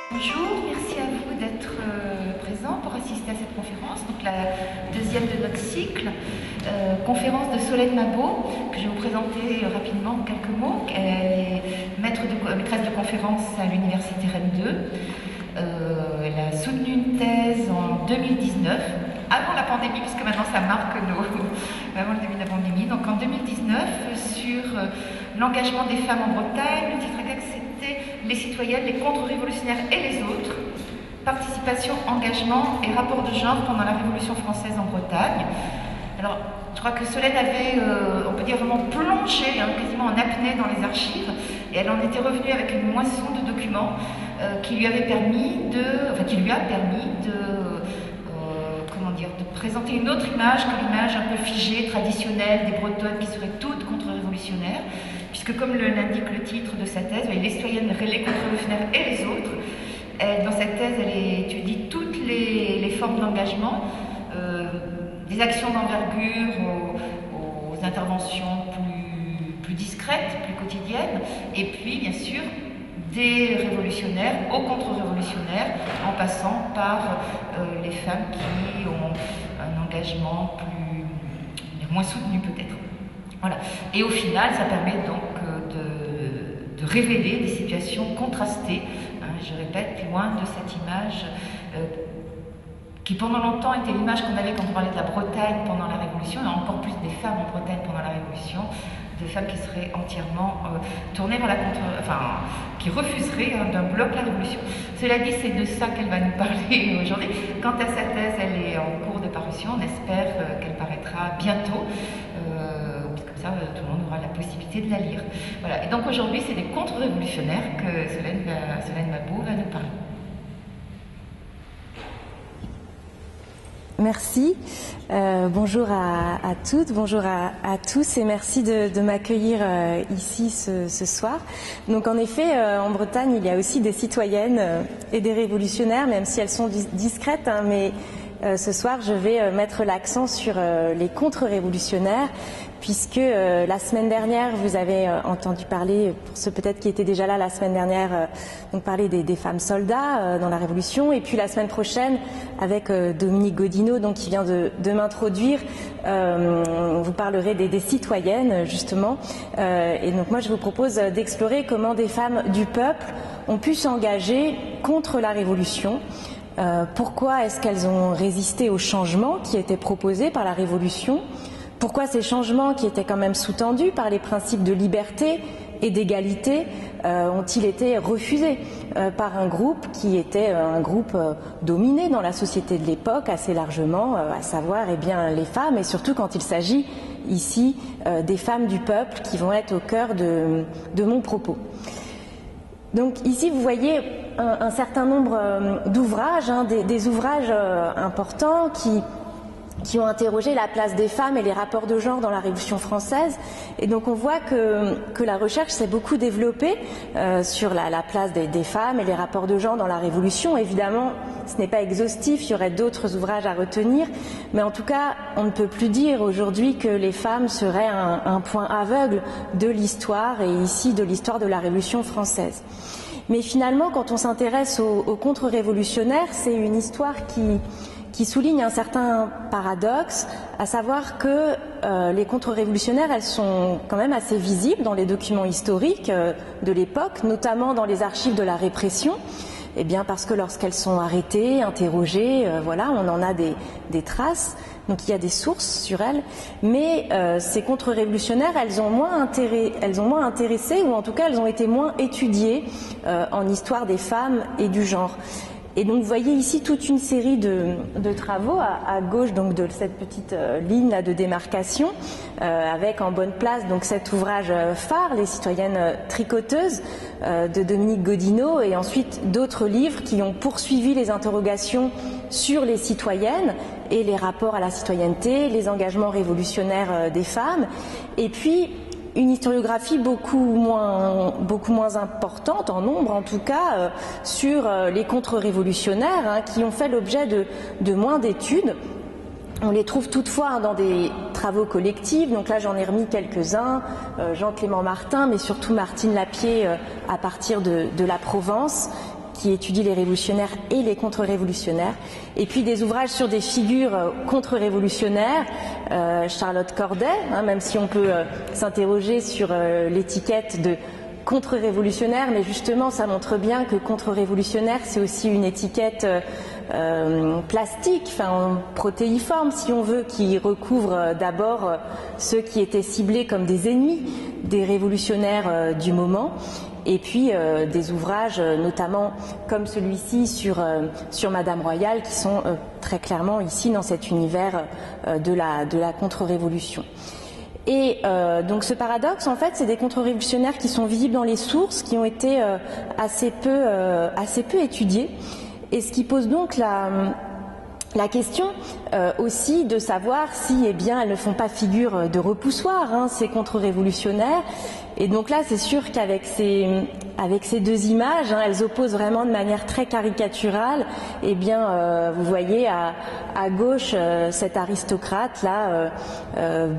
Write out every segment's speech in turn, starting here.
Bonjour, merci à vous d'être présents pour assister à cette conférence, donc la deuxième de notre cycle, conférence de Solène Mabot, que je vais vous présenter rapidement en quelques mots. Elle est maîtresse de conférence à l'Université Rennes 2. Elle a soutenu une thèse en 2019, avant la pandémie, puisque maintenant ça marque avant le début de la pandémie, donc en 2019, sur l'engagement des femmes en Bretagne. Le titre exact, c'était « Les citoyennes, les contre-révolutionnaires et les autres. Participation, engagement et rapport de genre pendant la Révolution française en Bretagne ». Alors, je crois que Solène avait, on peut dire, vraiment plongé, quasiment en apnée dans les archives, et elle en était revenue avec une moisson de documents qui lui a permis de présenter une autre image que l'image un peu figée, traditionnelle des Bretonnes qui seraient toutes contre-révolutionnaires, puisque comme l'indique le titre de sa thèse, les citoyennes, les contre-révolutionnaires et les autres, dans cette thèse, elle étudie toutes les formes d'engagement, des actions d'envergure aux interventions plus discrètes, plus quotidiennes, et puis bien sûr des révolutionnaires aux contre-révolutionnaires, en passant par les femmes qui ont un engagement moins soutenu peut-être. Voilà. Et au final, ça permet donc de révéler des situations contrastées, je répète, loin de cette image qui pendant longtemps était l'image qu'on avait quand on parlait de la Bretagne pendant la Révolution, et encore plus des femmes en Bretagne pendant la Révolution, de femmes qui seraient entièrement tournées vers qui refuseraient d'un bloc la Révolution. Cela dit, c'est de ça qu'elle va nous parler aujourd'hui. Quant à sa thèse, elle est en cours de parution, on espère qu'elle paraîtra bientôt, comme ça tout le monde aura la possibilité de la lire. Voilà. Et donc aujourd'hui, c'est des contre-révolutionnaires que Solène Mabot va nous parler. Merci. Bonjour à toutes, bonjour à tous et merci de m'accueillir ici ce soir. Donc en effet, en Bretagne, il y a aussi des citoyennes et des révolutionnaires, même si elles sont discrètes, mais ce soir, je vais mettre l'accent sur les contre-révolutionnaires, puisque la semaine dernière, vous avez entendu parler, pour ceux peut-être qui étaient déjà là la semaine dernière, donc parler des femmes soldats dans la Révolution, et puis la semaine prochaine, avec Dominique Godineau, donc qui vient de m'introduire, vous parlerez des citoyennes, justement. Et donc moi, je vous propose d'explorer comment des femmes du peuple ont pu s'engager contre la Révolution. Pourquoi est-ce qu'elles ont résisté aux changements qui étaient proposés par la Révolution? Pourquoi ces changements, qui étaient quand même sous-tendus par les principes de liberté et d'égalité, ont-ils été refusés par un groupe qui était un groupe dominé dans la société de l'époque assez largement, à savoir les femmes, et surtout quand il s'agit ici des femmes du peuple qui vont être au cœur de mon propos. Donc ici, vous voyez un certain nombre d'ouvrages, des ouvrages importants qui ont interrogé la place des femmes et les rapports de genre dans la Révolution française. Et donc on voit que la recherche s'est beaucoup développée sur la place des femmes et les rapports de genre dans la Révolution. Évidemment, ce n'est pas exhaustif, il y aurait d'autres ouvrages à retenir, mais en tout cas, on ne peut plus dire aujourd'hui que les femmes seraient un point aveugle de l'histoire, et ici de l'histoire de la Révolution française. Mais finalement, quand on s'intéresse aux contre-révolutionnaires, c'est une histoire qui souligne un certain paradoxe, à savoir que les contre-révolutionnaires, elles sont quand même assez visibles dans les documents historiques de l'époque, notamment dans les archives de la répression. Eh bien parce que lorsqu'elles sont arrêtées, interrogées, on en a des traces, donc il y a des sources sur elles, mais ces contre-révolutionnaires, elles ont moins intéressé, ou en tout cas elles ont été moins étudiées en histoire des femmes et du genre. Et donc vous voyez ici toute une série de travaux à gauche donc de cette petite ligne là de démarcation, avec en bonne place donc cet ouvrage phare, Les citoyennes tricoteuses, de Dominique Godineau, et ensuite d'autres livres qui ont poursuivi les interrogations sur les citoyennes et les rapports à la citoyenneté, les engagements révolutionnaires des femmes, et puis une historiographie beaucoup moins importante, en nombre en tout cas, sur les contre-révolutionnaires, qui ont fait l'objet de moins d'études. On les trouve toutefois dans des travaux collectifs, donc là j'en ai remis quelques-uns, Jean-Clément Martin, mais surtout Martine Lapierre à partir de la Provence, qui étudient les révolutionnaires et les contre-révolutionnaires, et puis des ouvrages sur des figures contre-révolutionnaires, Charlotte Corday, même si on peut s'interroger sur l'étiquette de contre-révolutionnaire, mais justement ça montre bien que contre-révolutionnaire c'est aussi une étiquette plastique, enfin protéiforme si on veut, qui recouvre d'abord ceux qui étaient ciblés comme des ennemis des révolutionnaires du moment, et puis des ouvrages notamment comme celui-ci sur Madame Royale qui sont très clairement ici dans cet univers de la contre-révolution. Et donc ce paradoxe, en fait, c'est des contre-révolutionnaires qui sont visibles dans les sources, qui ont été assez peu étudiés, et ce qui pose donc la question aussi de savoir si, eh bien, elles ne font pas figure de repoussoir, ces contre-révolutionnaires. Et donc là, c'est sûr qu'avec ces deux images, elles opposent vraiment de manière très caricaturale. Eh bien, vous voyez à gauche cet aristocrate là,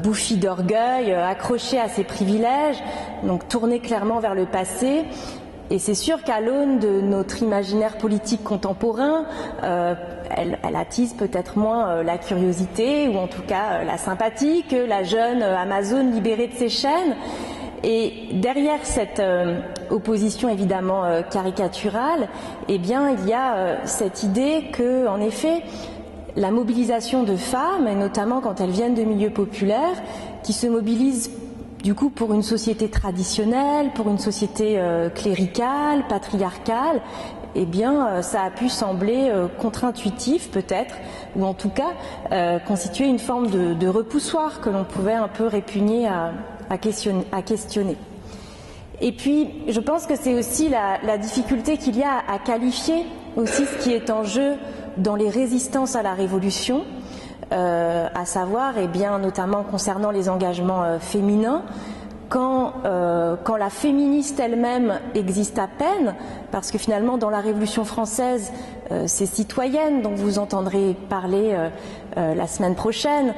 bouffi d'orgueil, accroché à ses privilèges, donc tourné clairement vers le passé. Et c'est sûr qu'à l'aune de notre imaginaire politique contemporain, elle attise peut-être moins la curiosité, ou en tout cas la sympathie, que la jeune Amazone libérée de ses chaînes. Et derrière cette opposition évidemment caricaturale, eh bien, il y a cette idée que, en effet, la mobilisation de femmes, et notamment quand elles viennent de milieux populaires, qui se mobilisent du coup pour une société traditionnelle, pour une société cléricale, patriarcale, eh bien, ça a pu sembler contre-intuitif peut-être, ou en tout cas constituer une forme de repoussoir que l'on pouvait un peu répugner à questionner. Et puis, je pense que c'est aussi la difficulté qu'il y a à qualifier aussi ce qui est en jeu dans les résistances à la Révolution, à savoir, eh bien, notamment concernant les engagements féminins, quand la féministe elle-même existe à peine, parce que finalement, dans la Révolution française, ces citoyennes dont vous entendrez parler la semaine prochaine,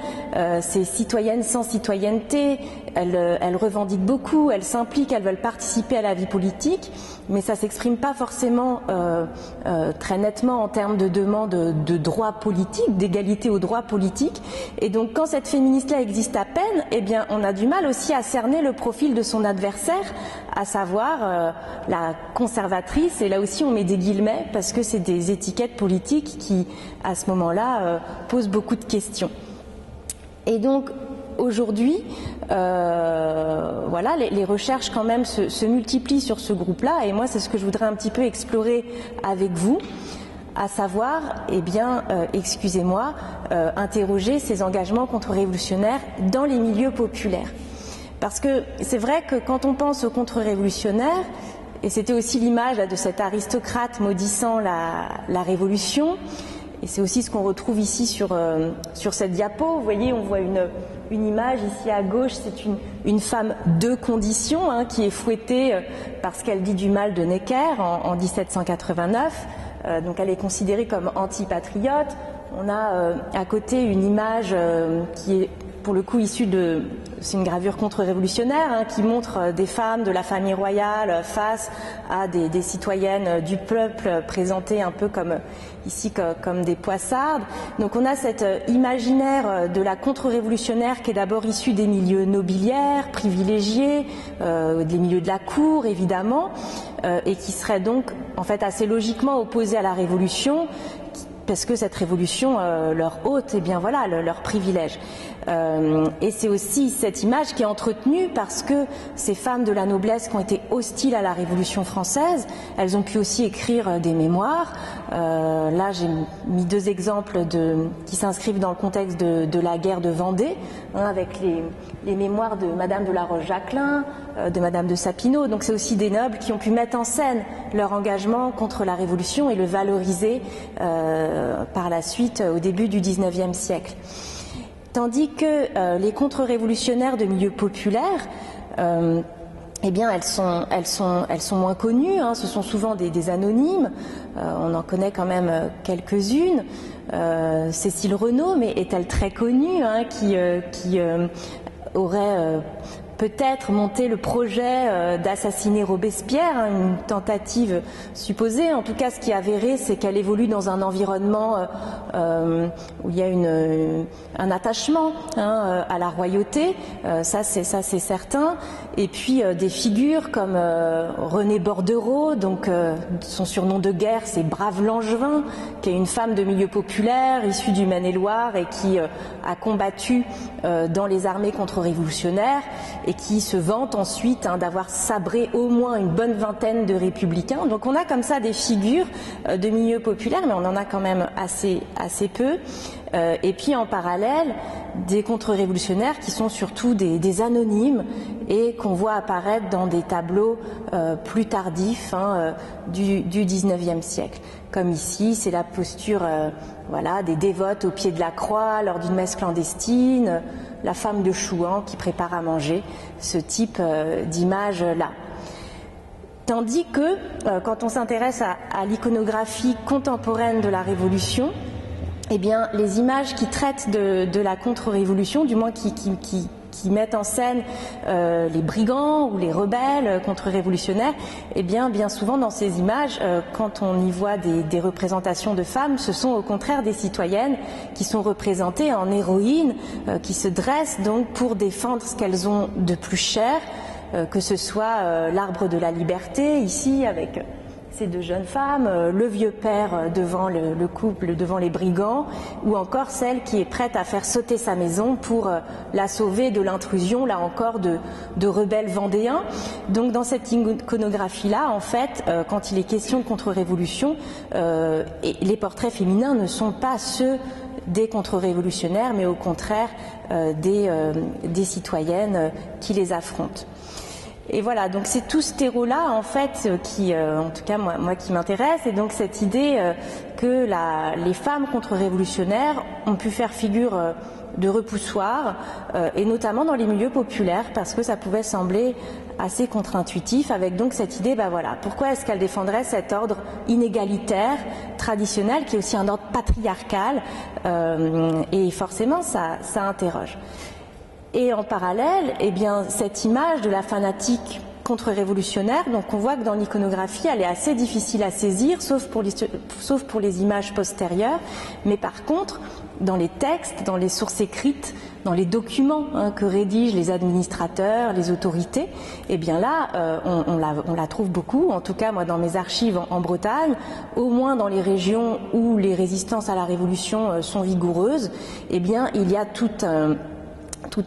ces citoyennes sans citoyenneté, elles revendiquent beaucoup, elles s'impliquent, elles veulent participer à la vie politique, mais ça s'exprime pas forcément très nettement en termes de demande de droits politiques, d'égalité aux droits politiques. Et donc, quand cette féministe-là existe à peine, eh bien, on a du mal aussi à cerner le profil de son adversaire, à savoir la conservatrice. Et là aussi, on met des guillemets parce que c'est des étiquettes politiques qui, à ce moment-là, posent beaucoup de questions. Et donc, aujourd'hui, voilà, les recherches quand même se multiplient sur ce groupe-là, et moi, c'est ce que je voudrais un petit peu explorer avec vous, à savoir, eh bien, excusez-moi, interroger ces engagements contre-révolutionnaires dans les milieux populaires. Parce que c'est vrai que quand on pense aux contre-révolutionnaires, et c'était aussi l'image de cet aristocrate maudissant la Révolution, et c'est aussi ce qu'on retrouve ici sur cette diapo. Vous voyez, on voit une image ici à gauche, c'est une femme de condition qui est fouettée parce qu'elle dit du mal de Necker en 1789. Donc elle est considérée comme antipatriote. On a à côté une image qui est pour le coup issue c'est une gravure contre-révolutionnaire qui montre des femmes de la famille royale face à des citoyennes du peuple présentées un peu comme ici comme des poissardes. Donc on a cet imaginaire de la contre-révolutionnaire qui est d'abord issu des milieux nobiliaires, privilégiés, des milieux de la cour évidemment, et qui serait donc en fait assez logiquement opposé à la Révolution, parce que cette révolution leur ôte, eh bien voilà, leur privilège. Et c'est aussi cette image qui est entretenue parce que ces femmes de la noblesse qui ont été hostiles à la Révolution française, elles ont pu aussi écrire des mémoires. Là, j'ai mis deux exemples qui s'inscrivent dans le contexte de la guerre de Vendée, avec les mémoires de Madame de la Roche-Jacquelin, de Madame de Sapineau. Donc c'est aussi des nobles qui ont pu mettre en scène leur engagement contre la Révolution et le valoriser par la suite au début du XIXe siècle. Tandis que les contre-révolutionnaires de milieux populaires, eh bien, elles sont moins connues. Ce sont souvent des anonymes. On en connaît quand même quelques-unes. Cécile Renaud, mais est-elle très connue, qui aurait peut-être monté le projet d'assassiner Robespierre, hein, une tentative supposée. En tout cas, ce qui est avéré, c'est qu'elle évolue dans un environnement où il y a un attachement, hein, à la royauté, ça c'est certain. Et puis des figures comme Renée Bordereau, donc son surnom de guerre c'est Brave Langevin, qui est une femme de milieu populaire issue du Maine-et-Loire et qui a combattu dans les armées contre-révolutionnaires et qui se vante ensuite, hein, d'avoir sabré au moins une bonne vingtaine de républicains. Donc on a comme ça des figures de milieu populaire, mais on en a quand même assez peu. Et puis en parallèle, des contre-révolutionnaires qui sont surtout des anonymes et qu'on voit apparaître dans des tableaux plus tardifs, hein, du XIXe siècle. Comme ici, c'est la posture voilà, des dévotes au pied de la croix lors d'une messe clandestine, la femme de Chouan qui prépare à manger, ce type d'image-là. Tandis que, quand on s'intéresse à l'iconographie contemporaine de la Révolution, eh bien, les images qui traitent de la contre-révolution, du moins qui mettent en scène les brigands ou les rebelles contre-révolutionnaires, eh bien souvent dans ces images, quand on y voit des représentations de femmes, ce sont au contraire des citoyennes qui sont représentées en héroïnes, qui se dressent donc pour défendre ce qu'elles ont de plus cher, que ce soit l'arbre de la liberté, ici avec ces deux jeunes femmes, le vieux père devant le couple, devant les brigands, ou encore celle qui est prête à faire sauter sa maison pour la sauver de l'intrusion, là encore, de rebelles vendéens. Donc dans cette iconographie-là, en fait, quand il est question de contre-révolution, les portraits féminins ne sont pas ceux des contre-révolutionnaires, mais au contraire des citoyennes qui les affrontent. Et voilà, donc c'est tout ce terreau-là, en fait, qui, en tout cas, moi qui m'intéresse, et donc cette idée que les femmes contre-révolutionnaires ont pu faire figure de repoussoir, et notamment dans les milieux populaires, parce que ça pouvait sembler assez contre-intuitif, avec donc cette idée, voilà, pourquoi est-ce qu'elles défendraient cet ordre inégalitaire, traditionnel, qui est aussi un ordre patriarcal, et forcément, ça interroge. Et en parallèle, eh bien, cette image de la fanatique contre-révolutionnaire, donc on voit que dans l'iconographie, elle est assez difficile à saisir, sauf pour les images postérieures, mais par contre, dans les textes, dans les sources écrites, dans les documents, hein, que rédigent les administrateurs, les autorités, eh bien là, on la trouve beaucoup, en tout cas moi dans mes archives en Bretagne, au moins dans les régions où les résistances à la Révolution sont vigoureuses, eh bien il y a toute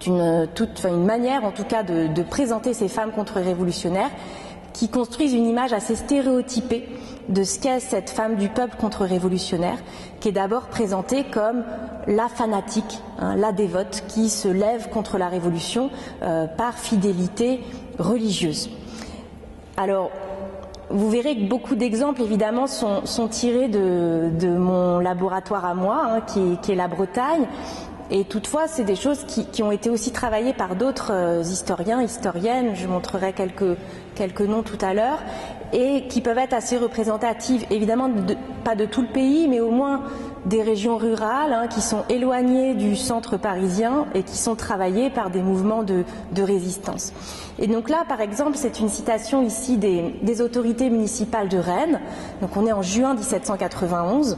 une manière en tout cas de présenter ces femmes contre-révolutionnaires qui construisent une image assez stéréotypée de ce qu'est cette femme du peuple contre-révolutionnaire, qui est d'abord présentée comme la fanatique, hein, la dévote qui se lève contre la révolution par fidélité religieuse. Alors, vous verrez que beaucoup d'exemples, évidemment, sont tirés de mon laboratoire à moi, hein, qui est la Bretagne. Et toutefois, c'est des choses qui ont été aussi travaillées par d'autres historiens, historiennes, je montrerai quelques noms tout à l'heure, et qui peuvent être assez représentatives, évidemment pas de tout le pays, mais au moins des régions rurales, hein, qui sont éloignées du centre parisien et qui sont travaillées par des mouvements de résistance. Et donc là, par exemple, c'est une citation ici des autorités municipales de Rennes, donc on est en juin 1791,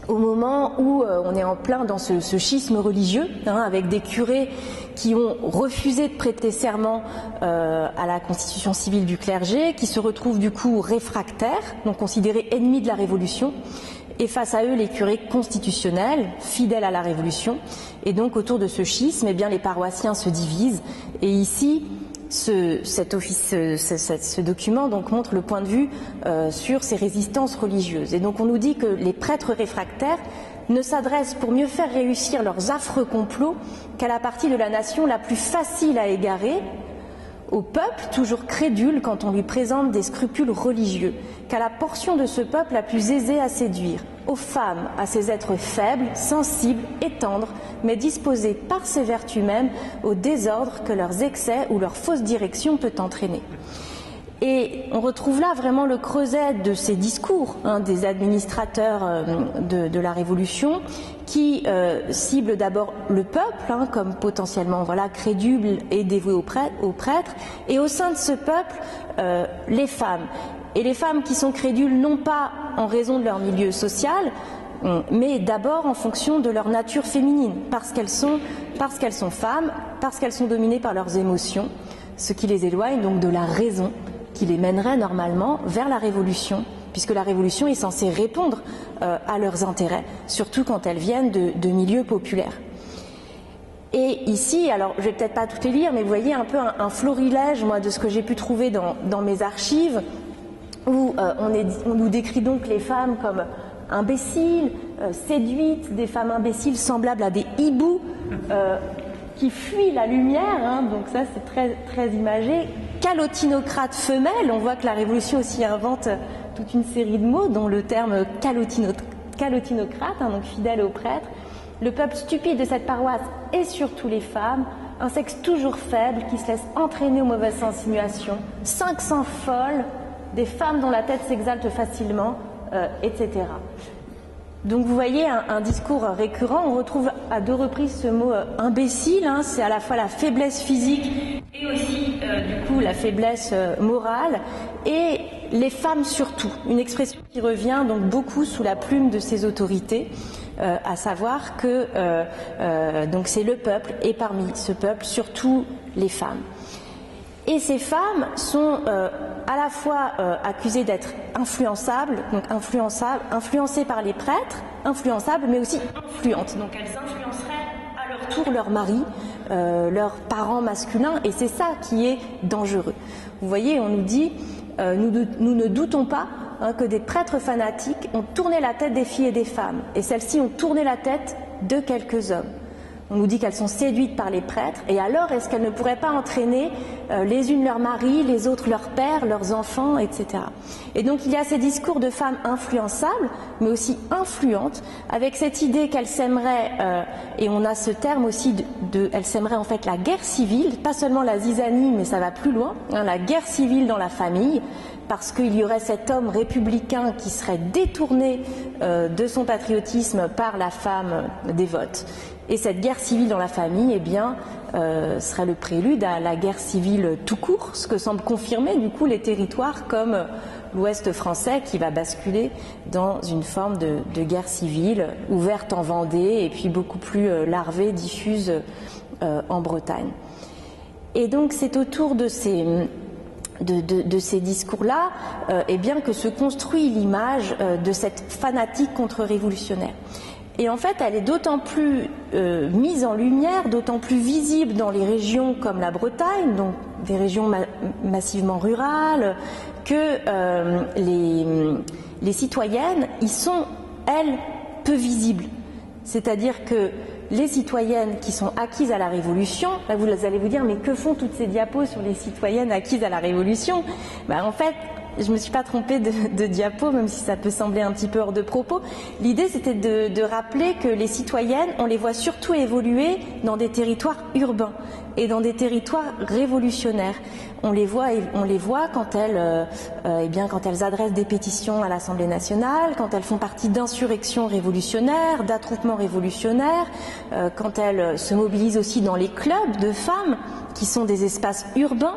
au moment où on est en plein dans ce schisme religieux, hein, avec des curés qui ont refusé de prêter serment à la constitution civile du clergé, qui se retrouvent du coup réfractaires, donc considérés ennemis de la Révolution, et face à eux les curés constitutionnels, fidèles à la Révolution. Et donc autour de ce schisme, eh bien, les paroissiens se divisent, et ici, ce document donc montre le point de vue sur ces résistances religieuses. Et donc on nous dit que les prêtres réfractaires ne s'adressent pour mieux faire réussir leurs affreux complots qu'à la partie de la nation la plus facile à égarer, au peuple toujours crédule quand on lui présente des scrupules religieux, qu'à la portion de ce peuple la plus aisée à séduire, aux femmes, à ces êtres faibles, sensibles et tendres, mais disposés par ces vertus mêmes au désordre que leurs excès ou leur fausse direction peut entraîner. Et on retrouve là vraiment le creuset de ces discours des administrateurs de la Révolution qui ciblent d'abord le peuple comme potentiellement crédule et dévoué aux prêtres, et au sein de ce peuple, les femmes. Et les femmes qui sont crédules non pas en raison de leur milieu social, mais d'abord en fonction de leur nature féminine, parce qu'elles sont femmes, parce qu'elles sont dominées par leurs émotions, ce qui les éloigne donc de la raison qui les mènerait normalement vers la Révolution, puisque la Révolution est censée répondre à leurs intérêts, surtout quand elles viennent de milieux populaires. Et ici, alors je vais peut-être pas toutes les lire, mais vous voyez un peu un florilège, moi, de ce que j'ai pu trouver dans mes archives, où on nous décrit donc les femmes comme imbéciles, séduites, des femmes imbéciles semblables à des hiboux qui fuient la lumière, donc ça c'est très, très imagé. Calotinocrate femelle, on voit que la Révolution aussi invente toute une série de mots, dont le terme calotinocrate, donc fidèle aux prêtres. Le peuple stupide de cette paroisse et surtout les femmes, un sexe toujours faible qui se laisse entraîner aux mauvaises insinuations, 500 folles, des femmes dont la tête s'exalte facilement, etc. Donc vous voyez un discours récurrent, on retrouve à 2 reprises ce mot imbécile, c'est à la fois la faiblesse physique et aussi du coup la faiblesse morale, et les femmes surtout, une expression qui revient donc beaucoup sous la plume de ces autorités, à savoir que donc c'est le peuple, et parmi ce peuple surtout les femmes. Et ces femmes sont à la fois accusées d'être influençables, donc influencées par les prêtres, influençables, mais aussi influentes. Donc elles influenceraient à leur tour leur mari, leurs parents masculins, et c'est ça qui est dangereux. Vous voyez, on nous dit, nous ne doutons pas que des prêtres fanatiques ont tourné la tête des filles et des femmes, et celles-ci ont tourné la tête de quelques hommes. On nous dit qu'elles sont séduites par les prêtres, et alors est-ce qu'elles ne pourraient pas entraîner les unes leurs maris, les autres leurs pères, leurs enfants, etc. Et donc il y a ces discours de femmes influençables, mais aussi influentes, avec cette idée qu'elles s'aimeraient, et on a ce terme aussi elles s'aimeraient en fait la guerre civile, pas seulement la zizanie, mais ça va plus loin, la guerre civile dans la famille, parce qu'il y aurait cet homme républicain qui serait détourné de son patriotisme par la femme dévote. Et cette guerre civile dans la famille, eh bien, serait le prélude à la guerre civile tout court, ce que semblent confirmer du coup les territoires comme l'Ouest français qui va basculer dans une forme de guerre civile ouverte en Vendée et puis beaucoup plus larvée, diffuse en Bretagne. Et donc c'est autour de ces discours-là eh bien, que se construit l'image de cette fanatique contre-révolutionnaire. Et en fait, elle est d'autant plus mise en lumière, d'autant plus visible dans les régions comme la Bretagne, donc des régions massivement rurales, que les citoyennes y sont, elles, peu visibles. C'est-à-dire que les citoyennes qui sont acquises à la Révolution, là vous allez vous dire, mais que font toutes ces diapos sur les citoyennes acquises à la Révolution ? En fait, je ne me suis pas trompée de diapo, même si ça peut sembler un petit peu hors de propos. L'idée, c'était de rappeler que les citoyennes, on les voit surtout évoluer dans des territoires urbains et dans des territoires révolutionnaires. On les voit quand elles adressent des pétitions à l'Assemblée nationale, quand elles font partie d'insurrections révolutionnaires, d'attroupements révolutionnaires, quand elles se mobilisent aussi dans les clubs de femmes qui sont des espaces urbains.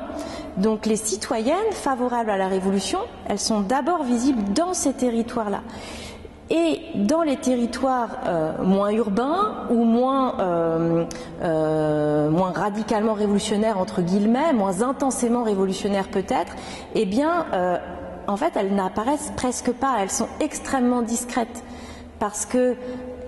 Donc les citoyennes favorables à la Révolution, elles sont d'abord visibles dans ces territoires-là. Et dans les territoires moins urbains ou moins radicalement révolutionnaires, entre guillemets, moins intensément révolutionnaires peut-être, eh bien, en fait, elles n'apparaissent presque pas, elles sont extrêmement discrètes parce que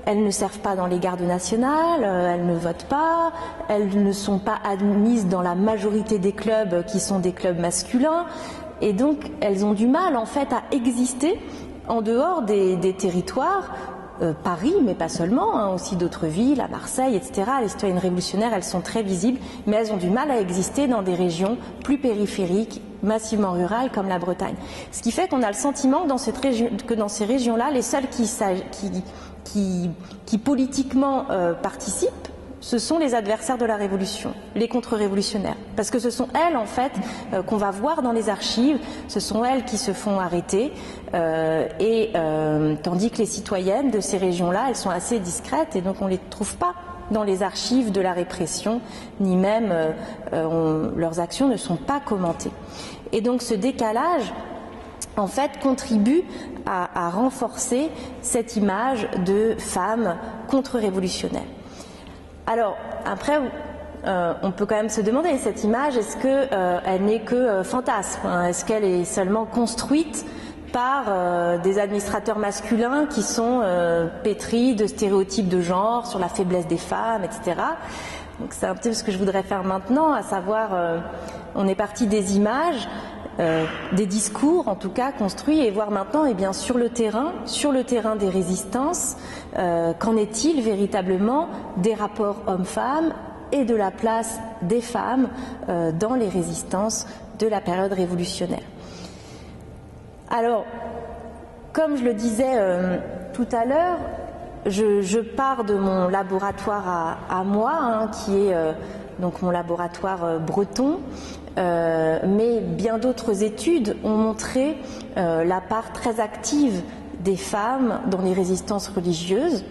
elles ne servent pas dans les gardes nationales, elles ne votent pas, elles ne sont pas admises dans la majorité des clubs qui sont des clubs masculins, et donc elles ont du mal en fait à exister en dehors des territoires, Paris, mais pas seulement, aussi d'autres villes, à Marseille, etc. Les citoyennes révolutionnaires, elles sont très visibles, mais elles ont du mal à exister dans des régions plus périphériques, massivement rurales, comme la Bretagne. Ce qui fait qu'on a le sentiment que dans ces régions-là, les seuls qui politiquement participent ce sont les adversaires de la Révolution, les contre-révolutionnaires. Parce que ce sont elles, en fait, qu'on va voir dans les archives, ce sont elles qui se font arrêter, tandis que les citoyennes de ces régions-là, elles sont assez discrètes et donc on ne les trouve pas dans les archives de la répression, ni même leurs actions ne sont pas commentées. Et donc ce décalage, en fait, contribue à renforcer cette image de femme contre-révolutionnaire. Alors, après, on peut quand même se demander, cette image, est-ce qu'elle n'est que fantasme, hein? Est-ce qu'elle est seulement construite par des administrateurs masculins qui sont pétris de stéréotypes de genre sur la faiblesse des femmes, etc. Donc c'est un peu ce que je voudrais faire maintenant, à savoir, on est parti des images, des discours en tout cas construits, et voir maintenant, eh bien, sur le terrain des résistances, qu'en est-il véritablement des rapports hommes-femmes et de la place des femmes dans les résistances de la période révolutionnaire. Alors, comme je le disais tout à l'heure, je pars de mon laboratoire à moi, hein, qui est donc mon laboratoire breton, mais bien d'autres études ont montré la part très active des femmes dans les résistances religieuses.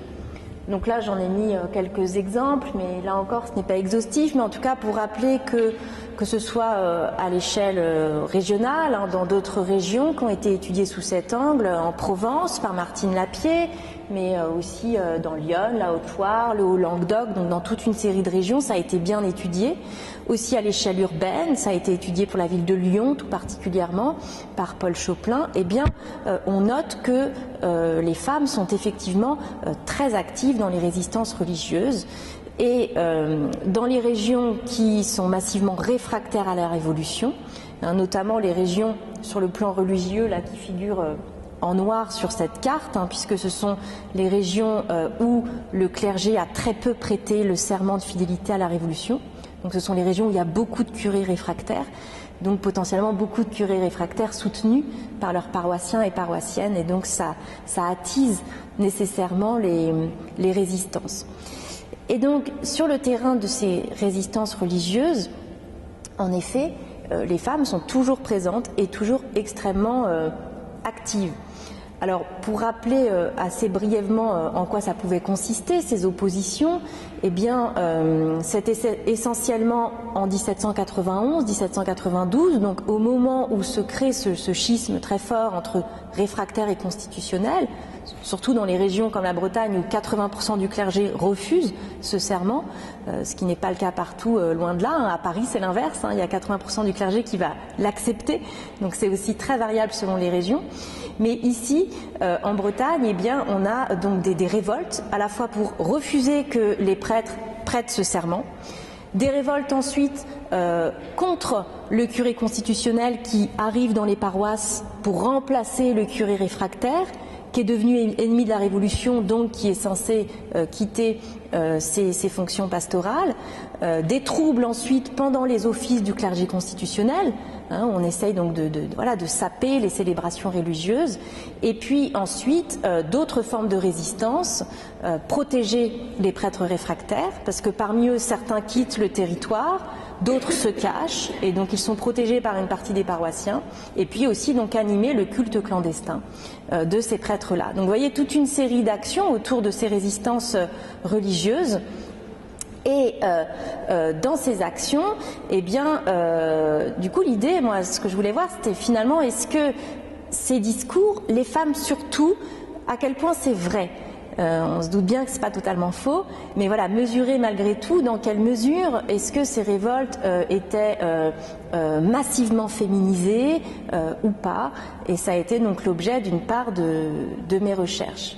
Donc là, j'en ai mis quelques exemples, mais là encore, ce n'est pas exhaustif, mais en tout cas pour rappeler que ce soit à l'échelle régionale, hein, dans d'autres régions qui ont été étudiées sous cet angle, en Provence par Martine Lapierre, mais aussi dans l'Yonne, la Haute-Loire, le Haut-Languedoc, donc dans toute une série de régions, ça a été bien étudié. Aussi à l'échelle urbaine, ça a été étudié pour la ville de Lyon tout particulièrement, par Paul Choplin. Eh bien, on note que les femmes sont effectivement très actives dans les résistances religieuses. Et dans les régions qui sont massivement réfractaires à la Révolution, hein, notamment les régions sur le plan religieux là, qui figurent en noir sur cette carte, hein, puisque ce sont les régions où le clergé a très peu prêté le serment de fidélité à la Révolution. Donc ce sont les régions où il y a beaucoup de curés réfractaires, donc potentiellement beaucoup de curés réfractaires soutenus par leurs paroissiens et paroissiennes, et donc ça attise nécessairement les résistances. Et donc sur le terrain de ces résistances religieuses, en effet, les femmes sont toujours présentes et toujours extrêmement actives. Alors, pour rappeler assez brièvement en quoi ça pouvait consister, ces oppositions, eh bien, c'était essentiellement en 1791-1792, donc au moment où se crée ce schisme très fort entre réfractaires et constitutionnels, surtout dans les régions comme la Bretagne où 80% du clergé refuse ce serment, ce qui n'est pas le cas partout, loin de là. Hein. À Paris, c'est l'inverse, hein, il y a 80% du clergé qui va l'accepter, donc c'est aussi très variable selon les régions. Mais ici, en Bretagne, eh bien, on a donc des révoltes, à la fois pour refuser que les prêtres prêtent ce serment, des révoltes ensuite contre le curé constitutionnel qui arrive dans les paroisses pour remplacer le curé réfractaire, qui est devenu ennemi de la Révolution, donc qui est censé quitter ses fonctions pastorales, des troubles ensuite pendant les offices du clergé constitutionnel, hein, on essaye donc de saper les célébrations religieuses, et puis ensuite d'autres formes de résistance, protéger les prêtres réfractaires, parce que parmi eux certains quittent le territoire, d'autres se cachent, et donc ils sont protégés par une partie des paroissiens, et puis aussi donc animer le culte clandestin de ces prêtres-là. Donc vous voyez toute une série d'actions autour de ces résistances religieuses. Et dans ces actions, eh bien, du coup, l'idée, moi, ce que je voulais voir, c'était finalement, est-ce que ces discours, les femmes surtout, à quel point c'est vrai? On se doute bien que c'est pas totalement faux, mais voilà, mesurer malgré tout dans quelle mesure est-ce que ces révoltes étaient massivement féminisées ou pas, et ça a été donc l'objet d'une part de mes recherches.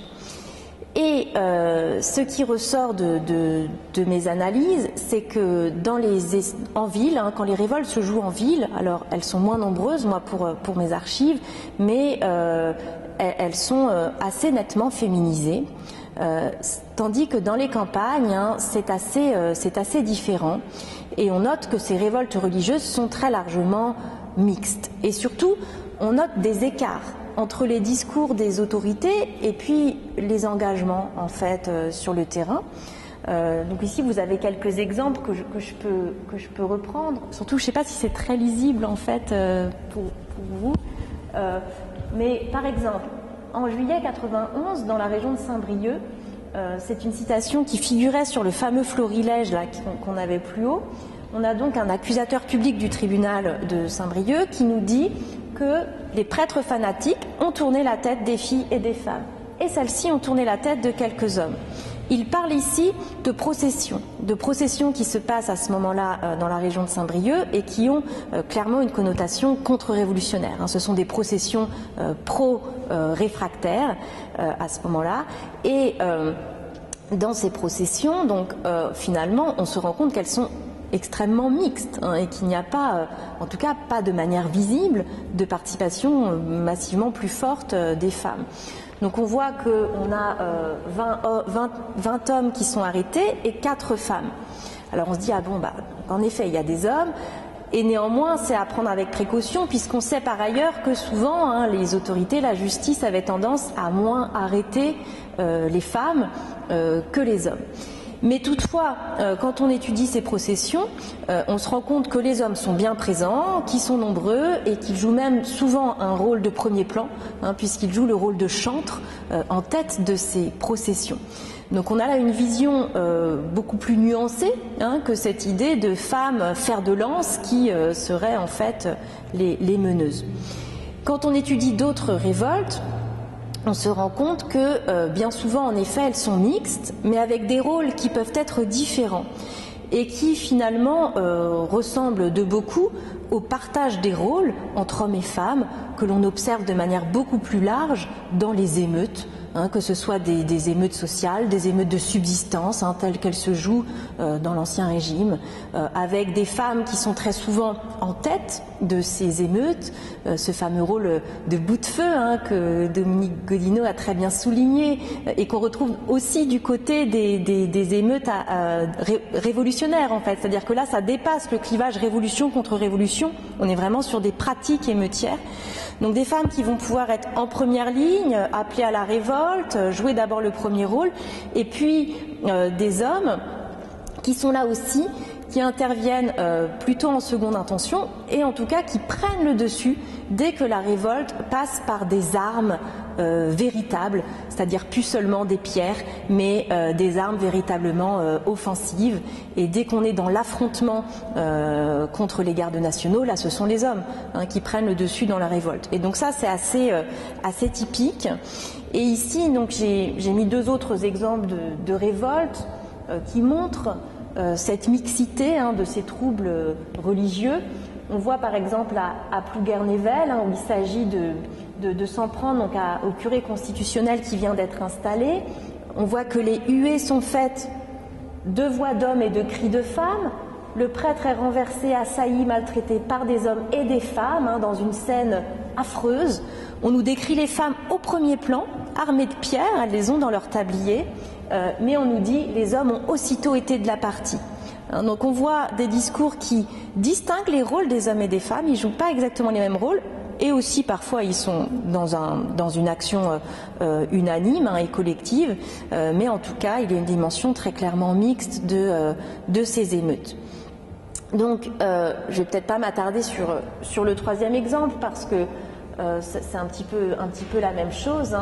Et ce qui ressort de mes analyses, c'est que en ville, hein, quand les révoltes se jouent en ville, alors elles sont moins nombreuses, moi pour mes archives, mais elles sont assez nettement féminisées, tandis que dans les campagnes, hein, c'est assez différent. Et on note que ces révoltes religieuses sont très largement mixtes. Et surtout, on note des écarts entre les discours des autorités et puis les engagements en fait sur le terrain. Donc ici, vous avez quelques exemples que je peux reprendre. Surtout, je ne sais pas si c'est très lisible en fait pour vous. Mais par exemple, en juillet 91, dans la région de Saint-Brieuc, c'est une citation qui figurait sur le fameux florilège là qu'on avait plus haut. On a donc un accusateur public du tribunal de Saint-Brieuc qui nous dit que les prêtres fanatiques ont tourné la tête des filles et des femmes. Et celles-ci ont tourné la tête de quelques hommes. Il parle ici de processions qui se passent à ce moment-là dans la région de Saint-Brieuc et qui ont clairement une connotation contre-révolutionnaire. Ce sont des processions pro-réfractaires à ce moment-là. Et dans ces processions, donc finalement, on se rend compte qu'elles sont extrêmement mixtes et qu'il n'y a pas, en tout cas pas de manière visible, de participation massivement plus forte des femmes. Donc on voit qu'on a 20 hommes qui sont arrêtés et 4 femmes. Alors on se dit, ah bon, en effet, il y a des hommes, et néanmoins c'est à prendre avec précaution, puisqu'on sait par ailleurs que souvent les autorités, la justice avait tendance à moins arrêter les femmes que les hommes. Mais toutefois, quand on étudie ces processions, on se rend compte que les hommes sont bien présents, qu'ils sont nombreux et qu'ils jouent même souvent un rôle de premier plan, puisqu'ils jouent le rôle de chantre en tête de ces processions. Donc on a là une vision beaucoup plus nuancée que cette idée de femmes fer de lance qui seraient en fait les meneuses. Quand on étudie d'autres révoltes, on se rend compte que bien souvent, en effet, elles sont mixtes, mais avec des rôles qui peuvent être différents et qui finalement ressemblent de beaucoup au partage des rôles entre hommes et femmes que l'on observe de manière beaucoup plus large dans les émeutes, que ce soit des émeutes sociales, des émeutes de subsistance, telles qu'elles se jouent dans l'Ancien Régime, avec des femmes qui sont très souvent en tête de ces émeutes, ce fameux rôle de bout de feu que Dominique Godino a très bien souligné et qu'on retrouve aussi du côté des émeutes révolutionnaires en fait. C'est-à-dire que là, ça dépasse le clivage révolution contre révolution, on est vraiment sur des pratiques émeutières. Donc des femmes qui vont pouvoir être en première ligne, appelées à la révolte, jouer d'abord le premier rôle, et puis des hommes qui sont là aussi, qui interviennent plutôt en seconde intention, et en tout cas qui prennent le dessus dès que la révolte passe par des armes véritables, c'est-à-dire plus seulement des pierres, mais des armes véritablement offensives. Et dès qu'on est dans l'affrontement contre les gardes nationaux, là ce sont les hommes qui prennent le dessus dans la révolte. Et donc ça c'est assez typique. Et ici donc j'ai mis 2 autres exemples de révoltes qui montrent cette mixité de ces troubles religieux. On voit par exemple à Plouguer-Nével où il s'agit de s'en prendre donc au curé constitutionnel qui vient d'être installé. On voit que les huées sont faites de voix d'hommes et de cris de femmes. Le prêtre est renversé, assailli, maltraité par des hommes et des femmes dans une scène affreuse. On nous décrit les femmes au premier plan, armées de pierres, elles les ont dans leur tablier, mais on nous dit les hommes ont aussitôt été de la partie. Donc on voit des discours qui distinguent les rôles des hommes et des femmes, ils ne jouent pas exactement les mêmes rôles, et aussi parfois ils sont dans une action unanime et collective, mais en tout cas il y a une dimension très clairement mixte de ces émeutes. Donc je ne vais peut-être pas m'attarder sur le 3e exemple parce que c'est un petit peu la même chose,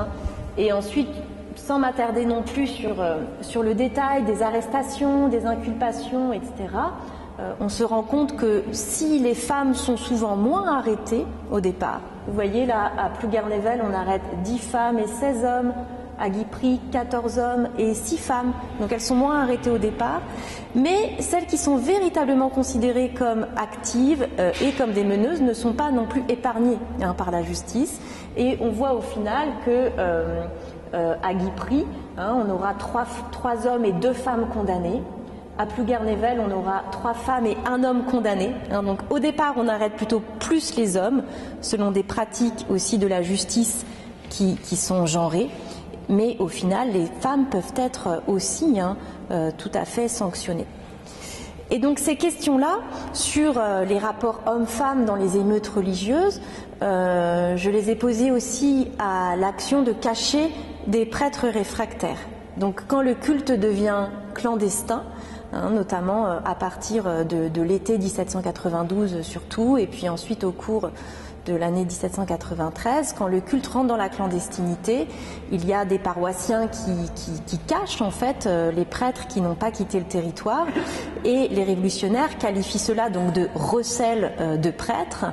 et ensuite sans m'attarder non plus sur le détail des arrestations, des inculpations, etc., on se rend compte que si les femmes sont souvent moins arrêtées au départ, vous voyez là à Plouguer-Nével on arrête 10 femmes et 16 hommes, à Guipry 14 hommes et 6 femmes, donc elles sont moins arrêtées au départ, mais celles qui sont véritablement considérées comme actives et comme des meneuses ne sont pas non plus épargnées par la justice, et on voit au final que à Guipry, on aura 3 hommes et 2 femmes condamnés. À Plouguer-Nével, on aura 3 femmes et 1 homme condamné. Donc au départ, on arrête plutôt plus les hommes, selon des pratiques aussi de la justice qui sont genrées. Mais au final, les femmes peuvent être aussi tout à fait sanctionnées. Et donc ces questions-là, sur les rapports hommes-femmes dans les émeutes religieuses, je les ai posées aussi à l'action de cacher des prêtres réfractaires. Donc quand le culte devient clandestins, notamment à partir de l'été 1792 surtout, et puis ensuite au cours de l'année 1793, quand le culte rentre dans la clandestinité, il y a des paroissiens qui cachent en fait les prêtres qui n'ont pas quitté le territoire, et les révolutionnaires qualifient cela donc de recel de prêtres,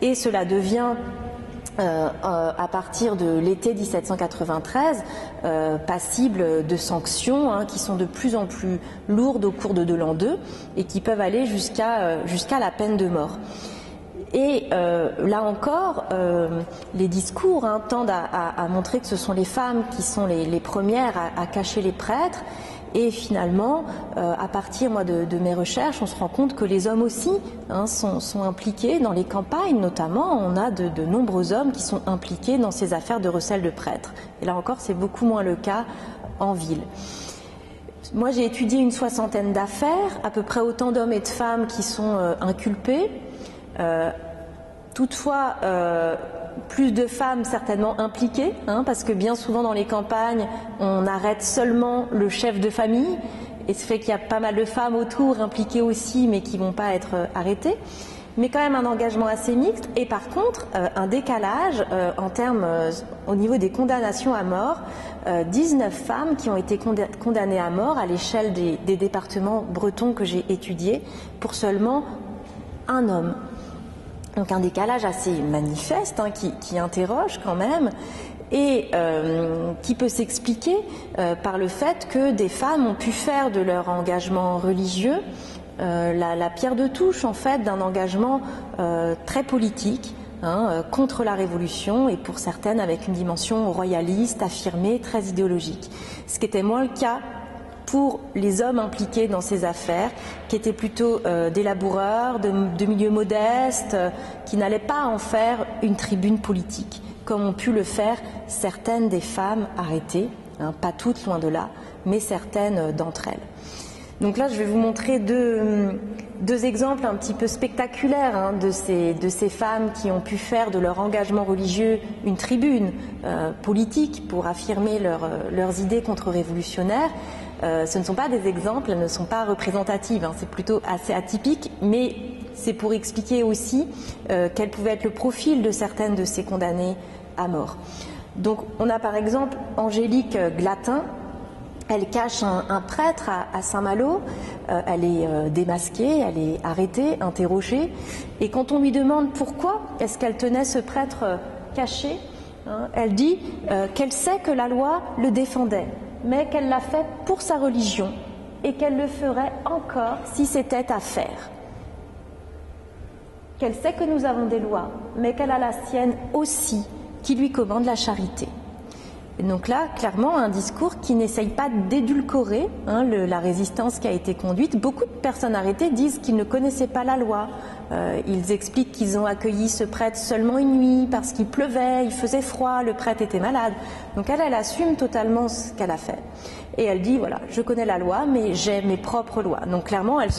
et cela devient à partir de l'été 1793 passible de sanctions qui sont de plus en plus lourdes au cours de l'an 2 et qui peuvent aller jusqu'à la peine de mort. Et là encore, les discours tendent à montrer que ce sont les femmes qui sont les premières à cacher les prêtres. Et finalement, à partir de mes recherches, on se rend compte que les hommes aussi sont impliqués dans les campagnes, notamment. On a de nombreux hommes qui sont impliqués dans ces affaires de recel de prêtres. Et là encore, c'est beaucoup moins le cas en ville. Moi, j'ai étudié une 60aine d'affaires, à peu près autant d'hommes et de femmes qui sont inculpés. Toutefois, plus de femmes certainement impliquées, parce que bien souvent dans les campagnes, on arrête seulement le chef de famille, et ce fait qu'il y a pas mal de femmes autour impliquées aussi, mais qui ne vont pas être arrêtées. Mais quand même un engagement assez mixte, et par contre un décalage en termes, au niveau des condamnations à mort, 19 femmes qui ont été condamnées à mort à l'échelle des départements bretons que j'ai étudiés, pour seulement un homme. Donc un décalage assez manifeste qui interroge quand même et qui peut s'expliquer par le fait que des femmes ont pu faire de leur engagement religieux la pierre de touche en fait d'un engagement très politique contre la Révolution et pour certaines avec une dimension royaliste, affirmée, très idéologique. Ce qui était moins le cas pour les hommes impliqués dans ces affaires, qui étaient plutôt des laboureurs, de milieux modestes, qui n'allaient pas en faire une tribune politique, comme ont pu le faire certaines des femmes arrêtées, pas toutes loin de là, mais certaines d'entre elles. Donc là, je vais vous montrer deux exemples un petit peu spectaculaires de ces femmes qui ont pu faire de leur engagement religieux une tribune politique pour affirmer leurs idées contre-révolutionnaires. Ce ne sont pas des exemples, elles ne sont pas représentatives, c'est plutôt assez atypique, mais c'est pour expliquer aussi quel pouvait être le profil de certaines de ces condamnées à mort. Donc on a par exemple Angélique Glatin. Elle cache un prêtre à Saint-Malo, elle est démasquée, elle est arrêtée, interrogée, et quand on lui demande pourquoi est-ce qu'elle tenait ce prêtre caché, elle dit qu'elle sait que la loi le défendait, mais qu'elle l'a fait pour sa religion et qu'elle le ferait encore si c'était à faire. Qu'elle sait que nous avons des lois, mais qu'elle a la sienne aussi, qui lui commande la charité. Et donc là, clairement, un discours qui n'essaye pas d'édulcorer la résistance qui a été conduite. Beaucoup de personnes arrêtées disent qu'ils ne connaissaient pas la loi. Ils expliquent qu'ils ont accueilli ce prêtre seulement une nuit parce qu'il pleuvait, il faisait froid, le prêtre était malade. Donc elle assume totalement ce qu'elle a fait. Et elle dit, voilà, je connais la loi, mais j'ai mes propres lois. Donc clairement, elle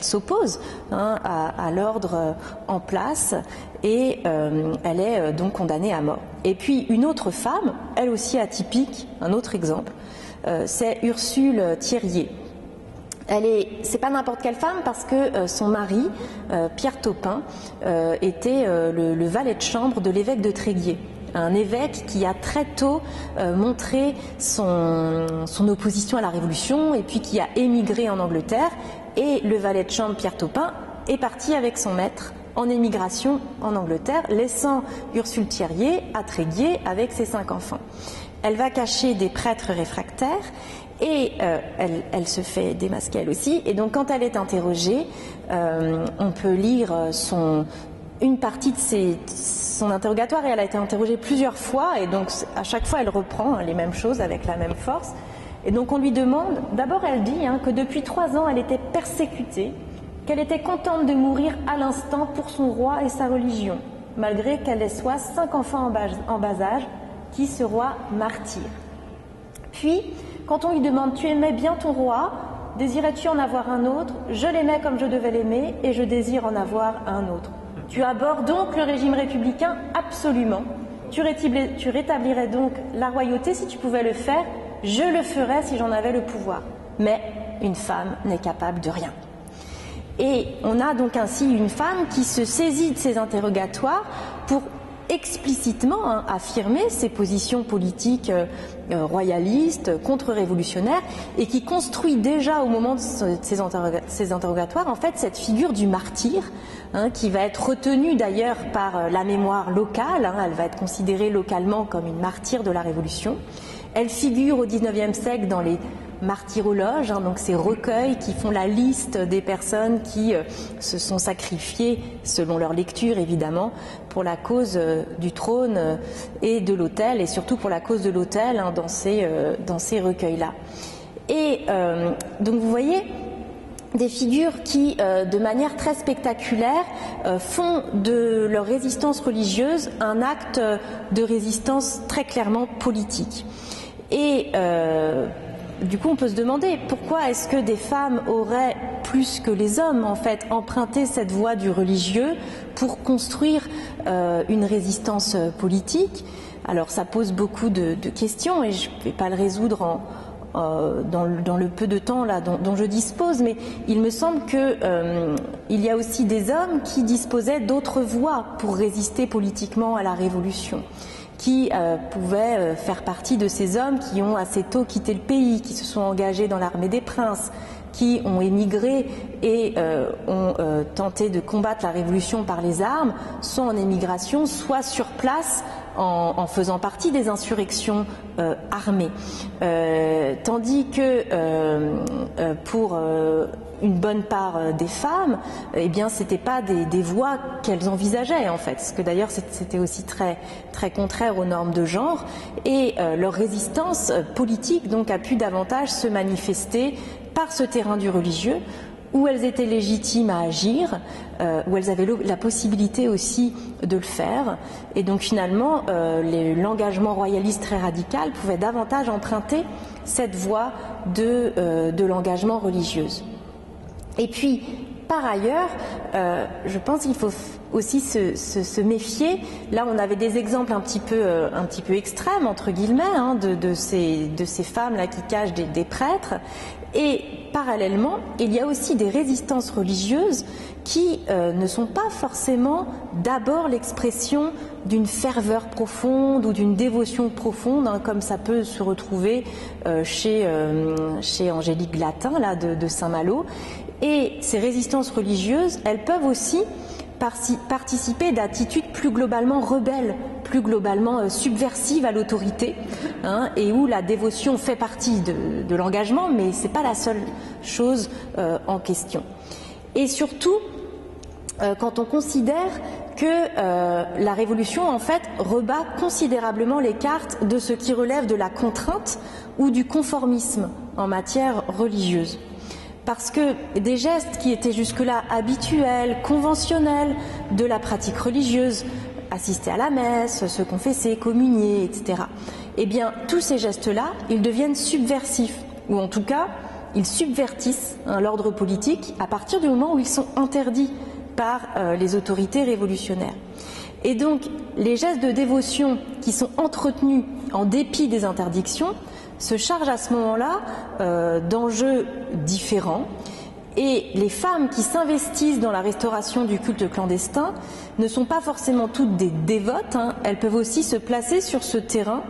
s'oppose à l'ordre en place et elle est donc condamnée à mort. Et puis une autre femme, elle aussi atypique, un autre exemple, c'est Ursule Thirier. C'est pas n'importe quelle femme parce que son mari, Pierre Taupin, était le valet de chambre de l'évêque de Tréguier. Un évêque qui a très tôt montré son opposition à la Révolution et puis qui a émigré en Angleterre. Et le valet de chambre Pierre Taupin est parti avec son maître en émigration en Angleterre, laissant Ursule Thirier à Tréguier avec ses 5 enfants. Elle va cacher des prêtres réfractaires et elle se fait démasquer elle aussi. Et donc quand elle est interrogée, on peut lire une partie de son interrogatoire et elle a été interrogée plusieurs fois et donc à chaque fois elle reprend les mêmes choses avec la même force. Et donc on lui demande, d'abord elle dit que depuis 3 ans elle était persécutée, qu'elle était contente de mourir à l'instant pour son roi et sa religion, malgré qu'elle ait soit 5 enfants en bas âge, qui ce roi martyr. Puis, quand on lui demande « Tu aimais bien ton roi, désirais-tu en avoir un autre? Je l'aimais comme je devais l'aimer et je désire en avoir un autre. Tu abordes donc le régime républicain? Absolument. Tu rétablirais donc la royauté si tu pouvais le faire? je le ferais si j'en avais le pouvoir. Mais une femme n'est capable de rien. Et on a donc ainsi une femme qui se saisit de ces interrogatoires pour explicitement affirmer ses positions politiques royalistes, contre-révolutionnaires, et qui construit déjà au moment de ces interrogatoires en fait cette figure du martyr, qui va être retenue d'ailleurs par la mémoire locale, elle va être considérée localement comme une martyre de la Révolution. Elle figure au XIXe siècle dans les martyrologes, donc ces recueils qui font la liste des personnes qui se sont sacrifiées, selon leur lecture évidemment, pour la cause du trône et de l'autel, et surtout pour la cause de l'autel dans ces recueils-là. Et donc vous voyez des figures qui, de manière très spectaculaire, font de leur résistance religieuse un acte de résistance très clairement politique. Et du coup, on peut se demander pourquoi est-ce que des femmes auraient, plus que les hommes, en fait, emprunté cette voie du religieux pour construire une résistance politique. Alors, ça pose beaucoup de questions et je ne vais pas le résoudre dans le peu de temps là dont je dispose, mais il me semble qu'il y a aussi des hommes qui disposaient d'autres voies pour résister politiquement à la Révolution, qui pouvaient faire partie de ces hommes qui ont assez tôt quitté le pays, qui se sont engagés dans l'armée des princes, qui ont émigré et ont tenté de combattre la Révolution par les armes, soit en émigration, soit sur place en faisant partie des insurrections armées. Tandis que pour une bonne part des femmes, eh bien, c'était pas des voies qu'elles envisageaient en fait, parce que d'ailleurs c'était aussi très très contraire aux normes de genre, et leur résistance politique donc a pu davantage se manifester par ce terrain du religieux, où elles étaient légitimes à agir, où elles avaient la possibilité aussi de le faire, et donc finalement l'engagement royaliste très radical pouvait davantage emprunter cette voie de l'engagement religieuse. Et puis, par ailleurs, je pense qu'il faut aussi se méfier. Là, on avait des exemples un petit peu extrêmes, entre guillemets, de ces femmes-là qui cachent des prêtres. Et parallèlement, il y a aussi des résistances religieuses qui ne sont pas forcément d'abord l'expression d'une ferveur profonde ou d'une dévotion profonde, comme ça peut se retrouver chez Angélique Glatin là, de Saint-Malo. Et ces résistances religieuses, elles peuvent aussi participer d'attitudes plus globalement rebelles, plus globalement subversives à l'autorité, et où la dévotion fait partie de l'engagement, mais ce n'est pas la seule chose en question. Et surtout, quand on considère que la Révolution, en fait, rebat considérablement les cartes de ce qui relève de la contrainte ou du conformisme en matière religieuse. Parce que des gestes qui étaient jusque-là habituels, conventionnels de la pratique religieuse, assister à la messe, se confesser, communier, etc., eh bien, tous ces gestes-là, ils deviennent subversifs, ou en tout cas, ils subvertissent l'ordre politique à partir du moment où ils sont interdits par les autorités révolutionnaires. Et donc, les gestes de dévotion qui sont entretenus en dépit des interdictions se chargent à ce moment-là d'enjeux différents, et les femmes qui s'investissent dans la restauration du culte clandestin ne sont pas forcément toutes des dévotes, elles peuvent aussi se placer sur ce terrain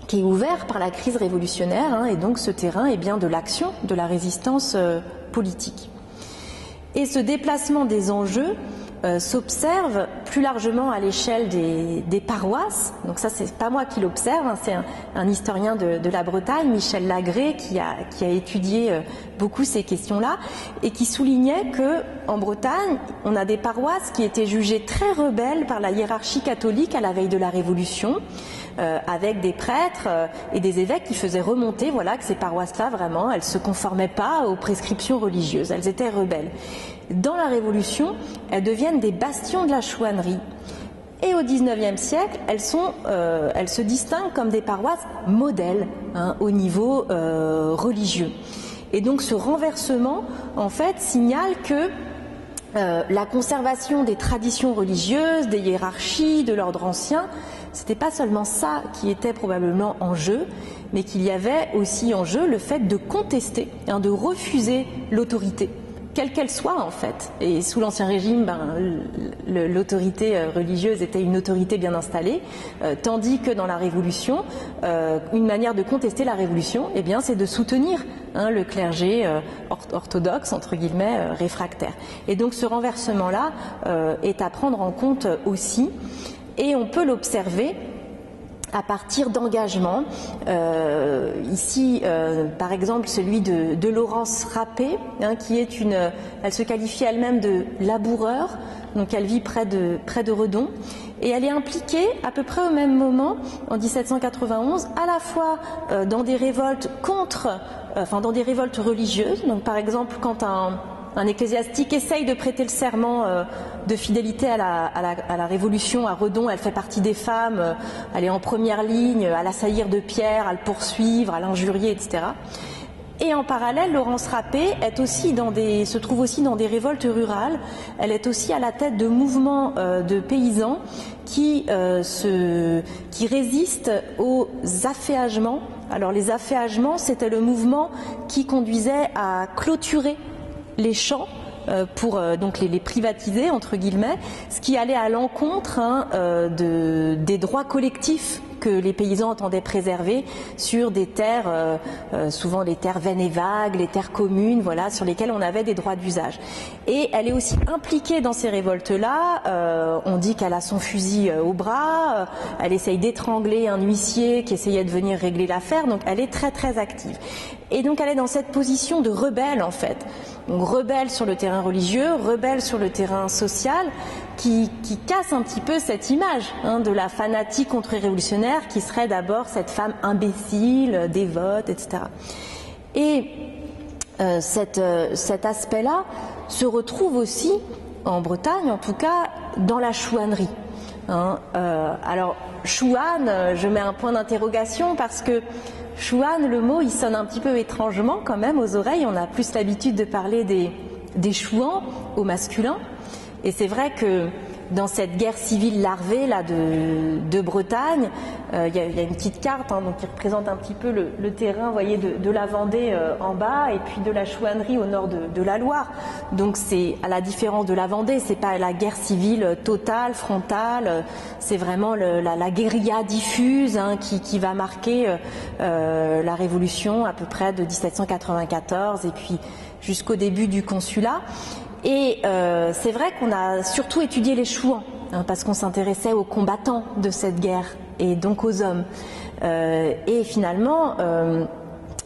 qui est ouvert par la crise révolutionnaire, et donc ce terrain est bien de l'action, de la résistance politique. Et ce déplacement des enjeux s'observe plus largement à l'échelle des paroisses. Donc ça, c'est pas moi qui l'observe, c'est un historien de la Bretagne, Michel Lagré, qui a étudié beaucoup ces questions-là, et qui soulignait que en Bretagne, on a des paroisses qui étaient jugées très rebelles par la hiérarchie catholique à la veille de la Révolution, avec des prêtres et des évêques qui faisaient remonter, que ces paroisses-là, vraiment, elles ne se conformaient pas aux prescriptions religieuses, elles étaient rebelles. Dans la Révolution, elles deviennent des bastions de la chouannerie. Et au XIXe siècle, elles se distinguent comme des paroisses modèles au niveau religieux. Et donc ce renversement, en fait, signale que la conservation des traditions religieuses, des hiérarchies, de l'ordre ancien, c'était pas seulement ça qui était probablement en jeu, mais qu'il y avait aussi en jeu le fait de contester, de refuser l'autorité, quelle qu'elle soit en fait. Et sous l'Ancien Régime, l'autorité religieuse était une autorité bien installée, tandis que dans la Révolution, une manière de contester la Révolution, eh bien, c'est de soutenir le clergé orthodoxe, entre guillemets, réfractaire. Et donc ce renversement-là est à prendre en compte aussi, et on peut l'observer à partir d'engagements. Ici, par exemple, celui de Laurence Rapé, qui est elle se qualifie elle-même de laboureur, donc elle vit près de Redon, et elle est impliquée à peu près au même moment, en 1791, à la fois dans des révoltes dans des révoltes religieuses. Donc, par exemple, quand un ecclésiastique essaye de prêter le serment de fidélité à la Révolution à Redon, elle fait partie des femmes, elle est en première ligne, à l'assaillir de pierre, à le poursuivre, à l'injurier, etc. Et en parallèle, Laurence Rapé se trouve aussi dans des révoltes rurales. Elle est aussi à la tête de mouvements de paysans qui résistent aux afféagements. Alors les afféagements, c'était le mouvement qui conduisait à clôturer les champs pour donc les privatiser entre guillemets, ce qui allait à l'encontre des droits collectifs que les paysans entendaient préserver sur des terres, souvent les terres vaines et vagues, les terres communes, voilà, sur lesquelles on avait des droits d'usage. Et elle est aussi impliquée dans ces révoltes-là. On dit qu'elle a son fusil au bras, elle essaye d'étrangler un huissier qui essayait de venir régler l'affaire, donc elle est très très active. Et donc elle est dans cette position de rebelle en fait. Donc rebelle sur le terrain religieux, rebelle sur le terrain social, qui casse un petit peu cette image de la fanatique contre-révolutionnaire qui serait d'abord cette femme imbécile, dévote, etc. Et cet aspect-là se retrouve aussi, en Bretagne en tout cas, dans la chouannerie. Alors, chouane, je mets un point d'interrogation parce que chouane, le mot, il sonne un petit peu étrangement quand même aux oreilles. On a plus l'habitude de parler des chouans au masculin. Et c'est vrai que dans cette guerre civile larvée là de Bretagne, il y a une petite carte donc qui représente un petit peu le terrain, vous voyez, de la Vendée en bas et puis de la chouannerie au nord de la Loire. Donc c'est, à la différence de la Vendée, c'est pas la guerre civile totale, frontale, c'est vraiment la guérilla diffuse qui va marquer la Révolution à peu près de 1794 et puis jusqu'au début du Consulat. Et c'est vrai qu'on a surtout étudié les chouans, parce qu'on s'intéressait aux combattants de cette guerre et donc aux hommes. Et finalement,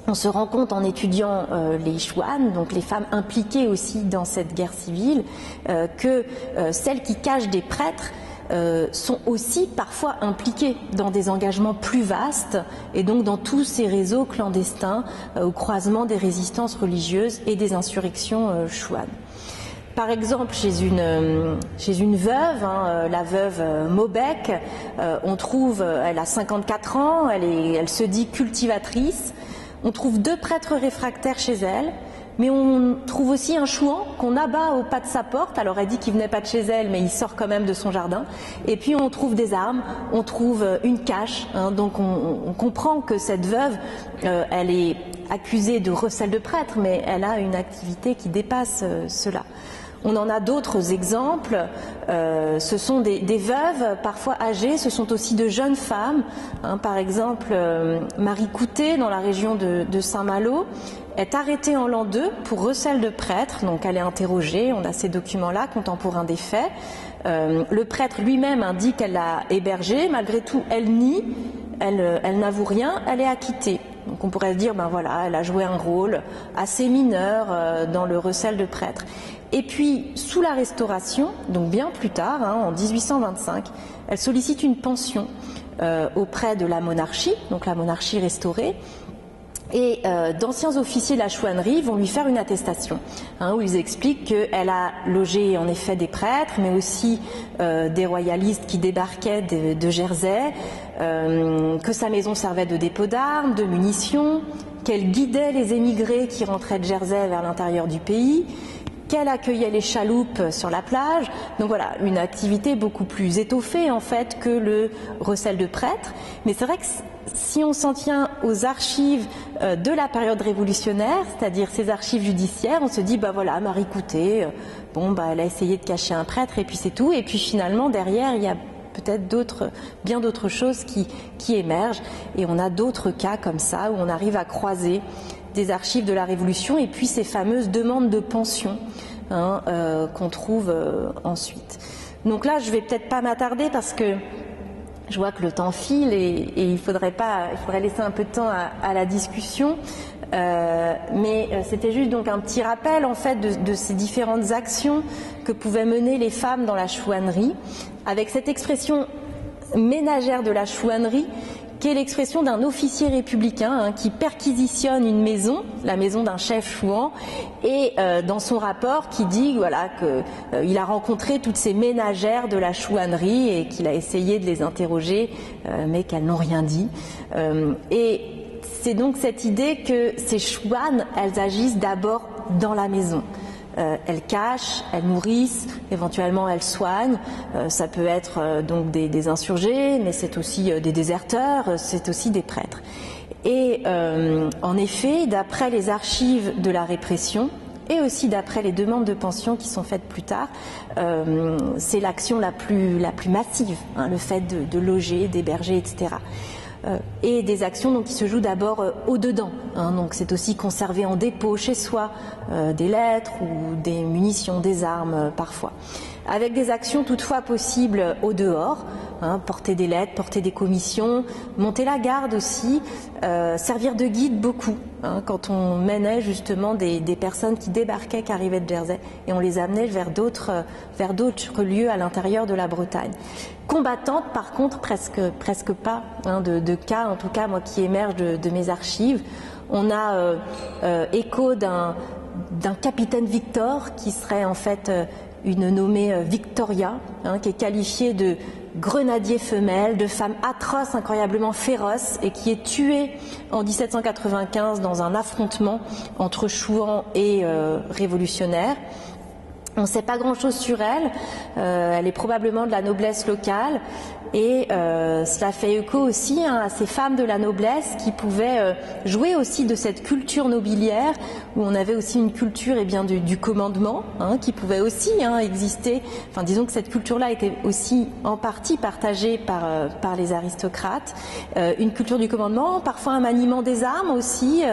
on se rend compte en étudiant les chouanes, donc les femmes impliquées aussi dans cette guerre civile, que celles qui cachent des prêtres sont aussi parfois impliquées dans des engagements plus vastes et donc dans tous ces réseaux clandestins au croisement des résistances religieuses et des insurrections chouanes. Par exemple, chez une veuve, la veuve Maubec, on trouve, elle a 54 ans, elle se dit cultivatrice. On trouve 2 prêtres réfractaires chez elle, mais on trouve aussi un chouan qu'on abat au pas de sa porte. Alors elle dit qu'il venait pas de chez elle, mais il sort quand même de son jardin. Et puis on trouve des armes, on trouve une cache. Donc on comprend que cette veuve, elle est accusée de recel de prêtre, mais elle a une activité qui dépasse cela. On en a d'autres exemples, ce sont des veuves parfois âgées, ce sont aussi de jeunes femmes. Par exemple, Marie Coutet, dans la région de Saint-Malo, est arrêtée en l'an 2 pour recel de prêtre, donc elle est interrogée, on a ces documents-là, contemporains des faits. Le prêtre lui-même indique qu'elle l'a hébergée, malgré tout elle nie, elle n'avoue rien, elle est acquittée. Donc on pourrait se dire, ben voilà, elle a joué un rôle assez mineur dans le recel de prêtre. Et puis, sous la Restauration, donc bien plus tard, en 1825, elle sollicite une pension auprès de la monarchie, donc la monarchie restaurée, et d'anciens officiers de la chouannerie vont lui faire une attestation, où ils expliquent qu'elle a logé en effet des prêtres, mais aussi des royalistes qui débarquaient de Jersey, que sa maison servait de dépôt d'armes, de munitions, qu'elle guidait les émigrés qui rentraient de Jersey vers l'intérieur du pays, qu'elle accueillait les chaloupes sur la plage. Donc voilà, une activité beaucoup plus étoffée en fait que le recel de prêtres. Mais c'est vrai que si on s'en tient aux archives de la période révolutionnaire, c'est-à-dire ces archives judiciaires, on se dit bah voilà, Marie Coutet, elle a essayé de cacher un prêtre et puis c'est tout. Et puis finalement derrière il y a peut-être bien d'autres choses qui émergent, et on a d'autres cas comme ça où on arrive à croiser des archives de la Révolution et puis ces fameuses demandes de pension qu'on trouve ensuite. Donc là, je vais peut-être pas m'attarder parce que je vois que le temps file et il faudrait laisser un peu de temps à la discussion. Mais c'était juste donc un petit rappel en fait de ces différentes actions que pouvaient mener les femmes dans la chouannerie, avec cette expression ménagère de la chouannerie qui est l'expression d'un officier républicain qui perquisitionne une maison, la maison d'un chef chouan, et dans son rapport qui dit voilà qu'il a rencontré toutes ces ménagères de la chouannerie et qu'il a essayé de les interroger mais qu'elles n'ont rien dit. Et c'est donc cette idée que ces chouanes, elles agissent d'abord dans la maison. Elles cachent, elles nourrissent, éventuellement elles soignent. Ça peut être donc des insurgés, mais c'est aussi des déserteurs, c'est aussi des prêtres. Et en effet, d'après les archives de la répression, et aussi d'après les demandes de pension qui sont faites plus tard, c'est l'action la plus massive, le fait de loger, d'héberger, etc. Et des actions donc, qui se jouent d'abord au-dedans. Donc c'est aussi conserver en dépôt chez soi des lettres ou des munitions, des armes parfois. Avec des actions toutefois possibles au dehors, porter des lettres, porter des commissions, monter la garde aussi, servir de guide beaucoup, quand on menait justement des personnes qui débarquaient, qui arrivaient de Jersey, et on les amenait vers d'autres lieux à l'intérieur de la Bretagne. Combattantes, par contre, presque pas de cas, en tout cas moi qui émerge de mes archives. On a écho d'un capitaine Victor qui serait en fait une nommée Victoria, qui est qualifiée de grenadier femelle, de femme atroce, incroyablement féroce, et qui est tuée en 1795 dans un affrontement entre chouans et révolutionnaires. On ne sait pas grand-chose sur elle, elle est probablement de la noblesse locale, et cela fait écho aussi à ces femmes de la noblesse qui pouvaient jouer aussi de cette culture nobiliaire, où on avait aussi une culture du commandement, qui pouvait aussi exister. Enfin, disons que cette culture-là était aussi en partie partagée par les aristocrates. Une culture du commandement, parfois un maniement des armes aussi,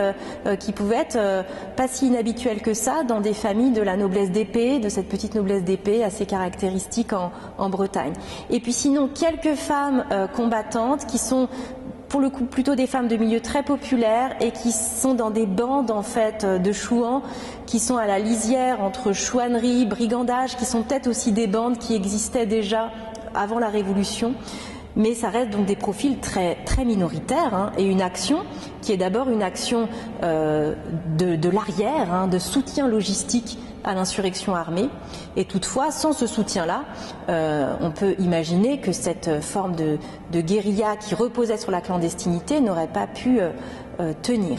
qui pouvait être pas si inhabituel que ça dans des familles de la noblesse d'épée, de cette petite noblesse d'épée assez caractéristique en Bretagne. Et puis sinon, quelques femmes combattantes qui sont pour le coup plutôt des femmes de milieu très populaire et qui sont dans des bandes en fait de chouans qui sont à la lisière entre chouannerie, brigandage, qui sont peut-être aussi des bandes qui existaient déjà avant la Révolution. Mais ça reste donc des profils très, très minoritaires, et une action qui est d'abord une action de l'arrière, de soutien logistique à l'insurrection armée. Et toutefois, sans ce soutien-là, on peut imaginer que cette forme de guérilla qui reposait sur la clandestinité n'aurait pas pu tenir.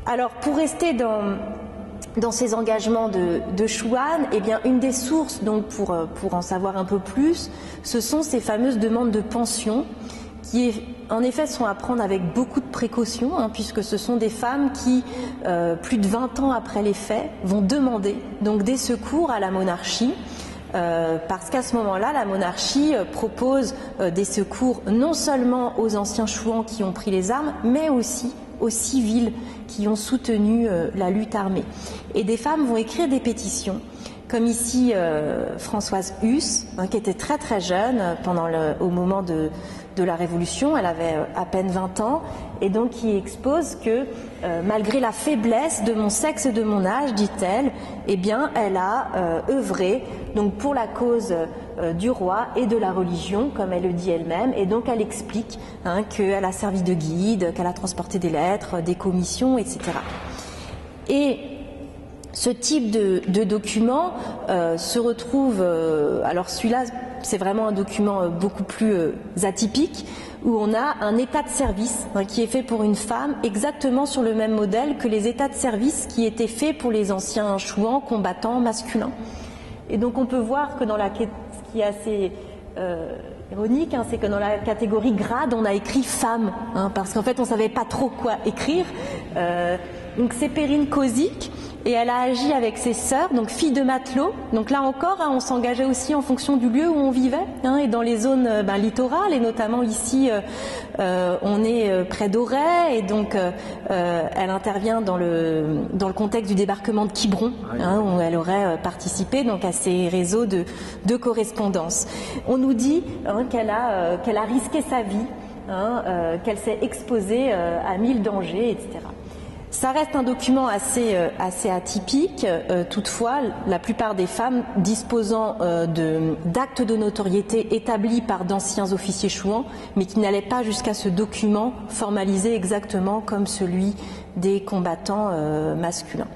Alors, pour rester dans ces engagements de chouane, eh bien, une des sources, donc pour en savoir un peu plus, ce sont ces fameuses demandes de pension qui, en effet, sont à prendre avec beaucoup de précautions, puisque ce sont des femmes qui, plus de 20 ans après les faits, vont demander donc des secours à la monarchie, parce qu'à ce moment-là, la monarchie propose des secours non seulement aux anciens chouans qui ont pris les armes, mais aussi aux civils qui ont soutenu la lutte armée. Et des femmes vont écrire des pétitions, comme ici Françoise Huss, qui était très très jeune au moment de la Révolution, elle avait à peine 20 ans, et donc qui expose que malgré la faiblesse de mon sexe et de mon âge, dit-elle, eh bien elle a œuvré donc pour la cause du roi et de la religion, comme elle le dit elle-même, et donc elle explique qu'elle a servi de guide, qu'elle a transporté des lettres, des commissions, etc. Et Ce type de document se retrouve, alors celui-là c'est vraiment un document beaucoup plus atypique, où on a un état de service qui est fait pour une femme exactement sur le même modèle que les états de service qui étaient faits pour les anciens chouans combattants masculins. Et donc on peut voir que ce qui est assez ironique, c'est que dans la catégorie grade on a écrit femme, parce qu'en fait on savait pas trop quoi écrire. Donc c'est Perrine Kozik. Et elle a agi avec ses sœurs, donc filles de matelots. Donc là encore, on s'engageait aussi en fonction du lieu où on vivait, et dans les zones littorales, et notamment ici, on est près d'Auray, et donc elle intervient dans le contexte du débarquement de Quiberon, où elle aurait participé donc à ces réseaux de correspondance. On nous dit qu'elle a risqué sa vie, qu'elle s'est exposée à 1000 dangers, etc. Ça reste un document assez atypique. Toutefois, la plupart des femmes disposant d'actes de notoriété établis par d'anciens officiers chouans, mais qui n'allaient pas jusqu'à ce document formalisé exactement comme celui des combattants masculins.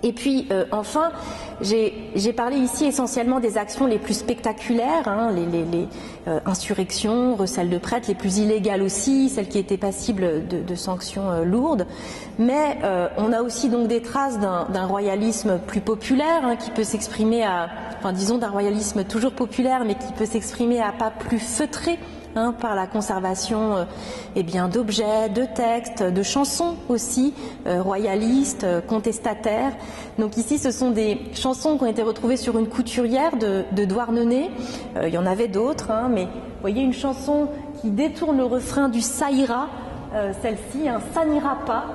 Et puis enfin, j'ai parlé ici essentiellement des actions les plus spectaculaires, les insurrections, recels de prêtres, les plus illégales aussi, celles qui étaient passibles de sanctions lourdes. Mais on a aussi donc des traces d'un royalisme plus populaire, qui peut s'exprimer disons d'un royalisme toujours populaire, mais qui peut s'exprimer à pas plus feutrés, par la conservation d'objets, de textes, de chansons aussi, royalistes, contestataires. Donc ici, ce sont des chansons qui ont été retrouvées sur une couturière de Douarnenez. Il y en avait d'autres, mais vous voyez une chanson qui détourne le refrain du ça ira, celle-ci, ça n'ira pas.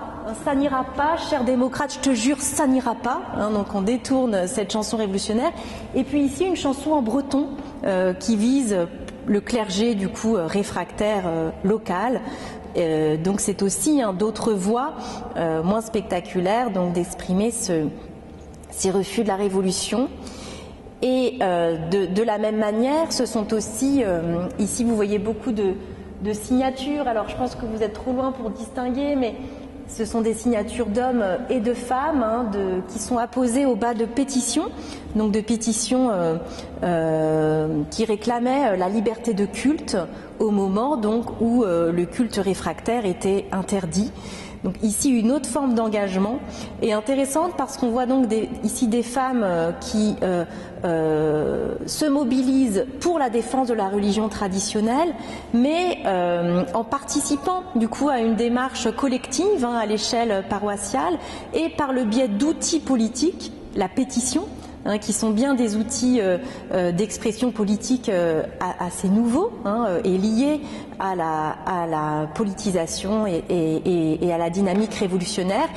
Ça n'ira pas, cher démocrate, je te jure, ça n'ira pas. Donc on détourne cette chanson révolutionnaire. Et puis ici, une chanson en breton qui vise le clergé du coup réfractaire local. Donc c'est aussi d'autres voies moins spectaculaires donc d'exprimer ces refus de la révolution. Et de la même manière, ce sont aussi ici vous voyez beaucoup de signatures. Alors je pense que vous êtes trop loin pour distinguer, mais ce sont des signatures d'hommes et de femmes qui sont apposées au bas de pétitions, donc de pétitions qui réclamaient la liberté de culte au moment donc où le culte réfractaire était interdit. Donc ici une autre forme d'engagement est intéressante parce qu'on voit donc ici des femmes qui se mobilisent pour la défense de la religion traditionnelle, mais en participant du coup à une démarche collective à l'échelle paroissiale et par le biais d'outils politiques, la pétition, qui sont bien des outils d'expression politique assez nouveaux et liés à la politisation et à la dynamique révolutionnaire,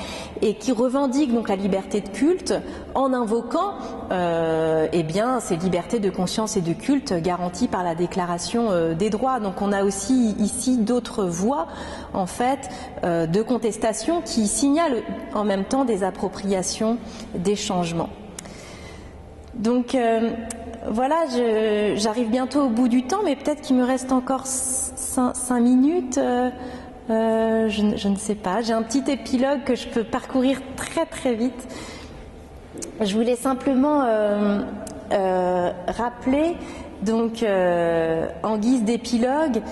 et qui revendiquent donc la liberté de culte en invoquant ces libertés de conscience et de culte garanties par la Déclaration des droits. Donc on a aussi ici d'autres voies en fait de contestation qui signalent en même temps des appropriations, des changements. Donc voilà, j'arrive bientôt au bout du temps, mais peut-être qu'il me reste encore 5 minutes, je ne sais pas. J'ai un petit épilogue que je peux parcourir très très vite. Je voulais simplement rappeler, donc en guise d'épilogue,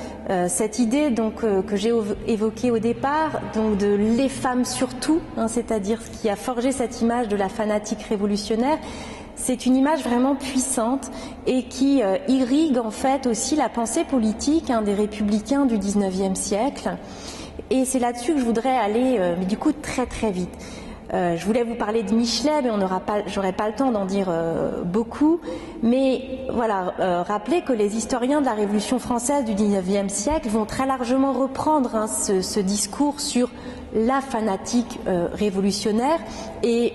cette idée donc que j'ai évoquée au départ, donc de les femmes surtout, c'est-à-dire ce qui a forgé cette image de la fanatique révolutionnaire. C'est une image vraiment puissante et qui irrigue en fait aussi la pensée politique des républicains du XIXe siècle. Et c'est là-dessus que je voudrais aller, mais du coup très très vite. Je voulais vous parler de Michelet, mais j'aurais pas le temps d'en dire beaucoup. Mais voilà, rappelez que les historiens de la Révolution française du XIXe siècle vont très largement reprendre ce discours sur la fanatique révolutionnaire et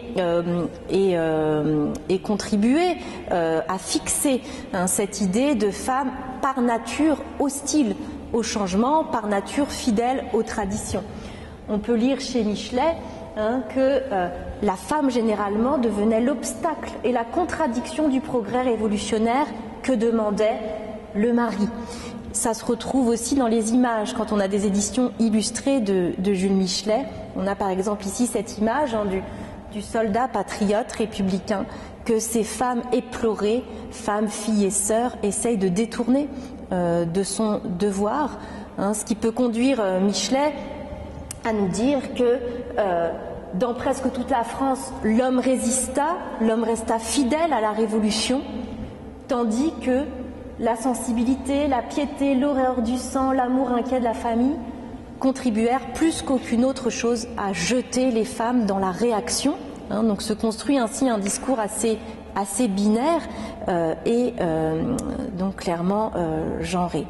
contribuer à fixer cette idée de femme par nature hostile au changement, par nature fidèle aux traditions. On peut lire chez Michelet que la femme généralement devenait l'obstacle et la contradiction du progrès révolutionnaire que demandait le mari. Ça se retrouve aussi dans les images. Quand on a des éditions illustrées de Jules Michelet, on a par exemple ici cette image du soldat patriote républicain que ces femmes éplorées, femmes, filles et sœurs, essayent de détourner de son devoir, hein, ce qui peut conduire Michelet à nous dire que dans presque toute la France, l'homme resta fidèle à la Révolution, tandis que la sensibilité, la piété, l'horreur du sang, l'amour inquiet de la famille contribuèrent plus qu'aucune autre chose à jeter les femmes dans la réaction. Hein, donc se construit ainsi un discours assez binaire et donc clairement genré.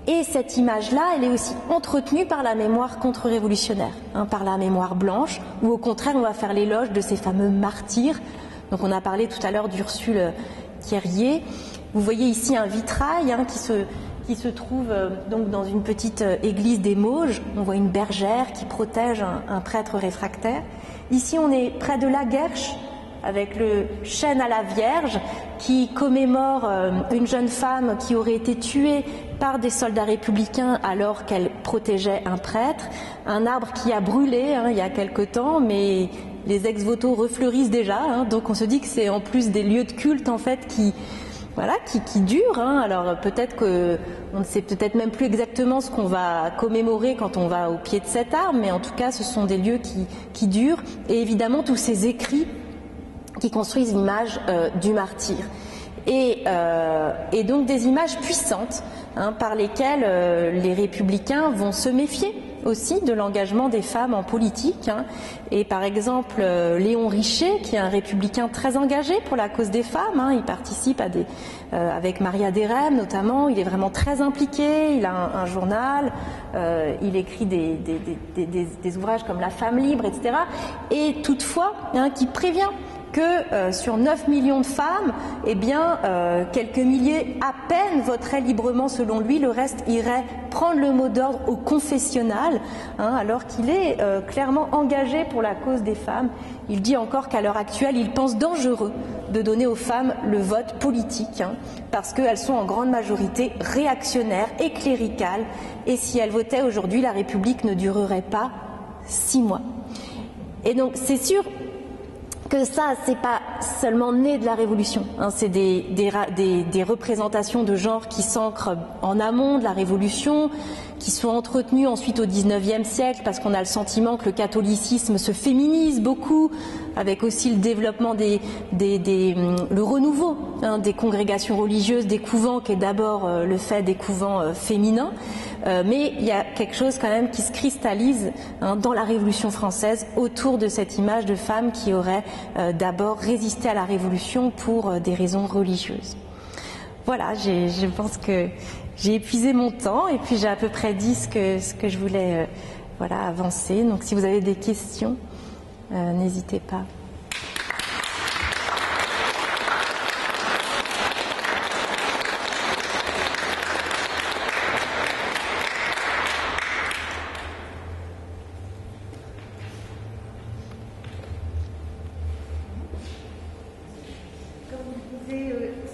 Et cette image-là, elle est aussi entretenue par la mémoire contre-révolutionnaire, hein, par la mémoire blanche, où au contraire on va faire l'éloge de ces fameux martyrs. Donc on a parlé tout à l'heure d'Ursule Thierrier. Vous voyez ici un vitrail hein, qui se trouve donc dans une petite église des Mauges. On voit une bergère qui protège un prêtre réfractaire. Ici on est près de la Guerche, avec le chêne à la Vierge qui commémore une jeune femme qui aurait été tuée par des soldats républicains alors qu'elle protégeait un prêtre, un arbre qui a brûlé hein, il y a quelque temps, mais les ex-voto refleurissent déjà, hein, donc on se dit que c'est en plus des lieux de culte en fait qui durent. Hein. Alors peut-être qu'on ne sait peut-être même plus exactement ce qu'on va commémorer quand on va au pied de cet arbre, mais en tout cas ce sont des lieux qui durent, et évidemment tous ces écrits qui construisent l'image du martyr. Et donc des images puissantes hein, par lesquelles les républicains vont se méfier aussi de l'engagement des femmes en politique. Hein. Et par exemple, Léon Richer, qui est un républicain très engagé pour la cause des femmes, hein, il participe à avec Maria Derem notamment, il est vraiment très impliqué, il a un journal, il écrit des ouvrages comme La femme libre, etc. Et toutefois, hein, qui prévient que sur 9 millions de femmes, eh bien, quelques milliers à peine voteraient librement selon lui, le reste irait prendre le mot d'ordre au confessionnal, hein, alors qu'il est clairement engagé pour la cause des femmes. Il dit encore qu'à l'heure actuelle, il pense dangereux de donner aux femmes le vote politique, hein, parce qu'elles sont en grande majorité réactionnaires et cléricales, et si elles votaient aujourd'hui, la République ne durerait pas 6 mois. Et donc, c'est sûr que ça, c'est pas seulement né de la Révolution, hein, c'est des représentations de genre qui s'ancrent en amont de la Révolution, qui sont entretenues ensuite au XIXe siècle, parce qu'on a le sentiment que le catholicisme se féminise beaucoup, avec aussi le développement le renouveau hein, des congrégations religieuses, des couvents, qui est d'abord le fait des couvents féminins. Mais il y a quelque chose quand même qui se cristallise hein, dans la Révolution française autour de cette image de femme qui aurait d'abord résisté à la Révolution pour des raisons religieuses. Voilà, je pense que j'ai épuisé mon temps et puis j'ai à peu près dit ce que je voulais avancer. Donc si vous avez des questions, n'hésitez pas.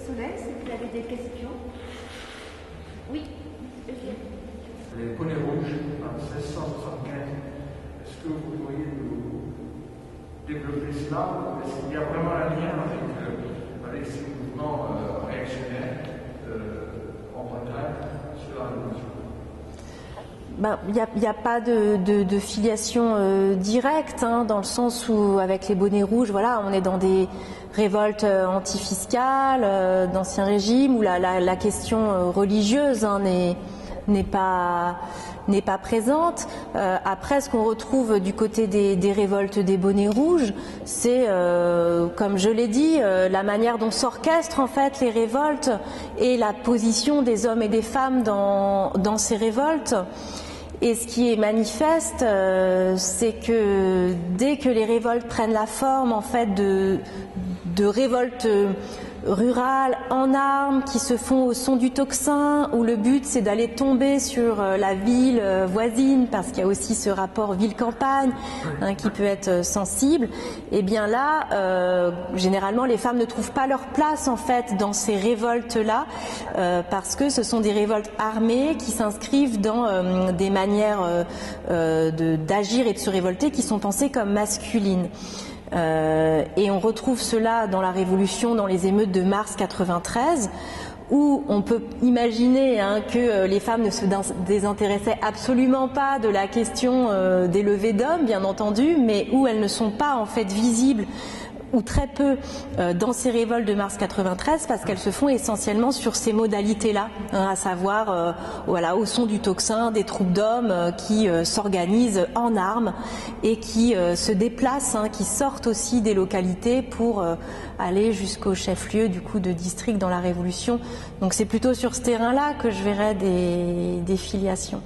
Solène, si vous avez des questions. Oui. Les bonnets rouges en 1675, est-ce que vous pourriez nous développer cela? Est-ce qu'il y a vraiment un lien avec ces mouvements réactionnaires en Bretagne sur la Révolution? Il n'y a pas de filiation directe, hein, dans le sens où avec les bonnets rouges, voilà, on est dans des révoltes antifiscales d'Ancien Régime où la question religieuse hein, n'est pas présente. Après, ce qu'on retrouve du côté des révoltes des bonnets rouges, c'est, comme je l'ai dit, la manière dont s'orchestrent en fait les révoltes et la position des hommes et des femmes dans ces révoltes. Et ce qui est manifeste, c'est que dès que les révoltes prennent la forme en fait de révoltes rurales en armes qui se font au son du tocsin, où le but c'est d'aller tomber sur la ville voisine, parce qu'il y a aussi ce rapport ville-campagne hein, qui peut être sensible, et bien là, généralement les femmes ne trouvent pas leur place en fait dans ces révoltes-là, parce que ce sont des révoltes armées qui s'inscrivent dans des manières d'agir et de se révolter qui sont pensées comme masculines. Et on retrouve cela dans la Révolution, dans les émeutes de mars 93, où on peut imaginer que les femmes ne se désintéressaient absolument pas de la question des levées d'hommes, bien entendu, mais où elles ne sont pas en fait visibles ou très peu dans ces révoltes de mars 93 parce qu'elles se font essentiellement sur ces modalités-là, à savoir voilà, au son du tocsin, des troupes d'hommes qui s'organisent en armes et qui se déplacent, qui sortent aussi des localités pour aller jusqu'au chef-lieu du coup de district dans la Révolution. Donc c'est plutôt sur ce terrain-là que je verrais des filiations.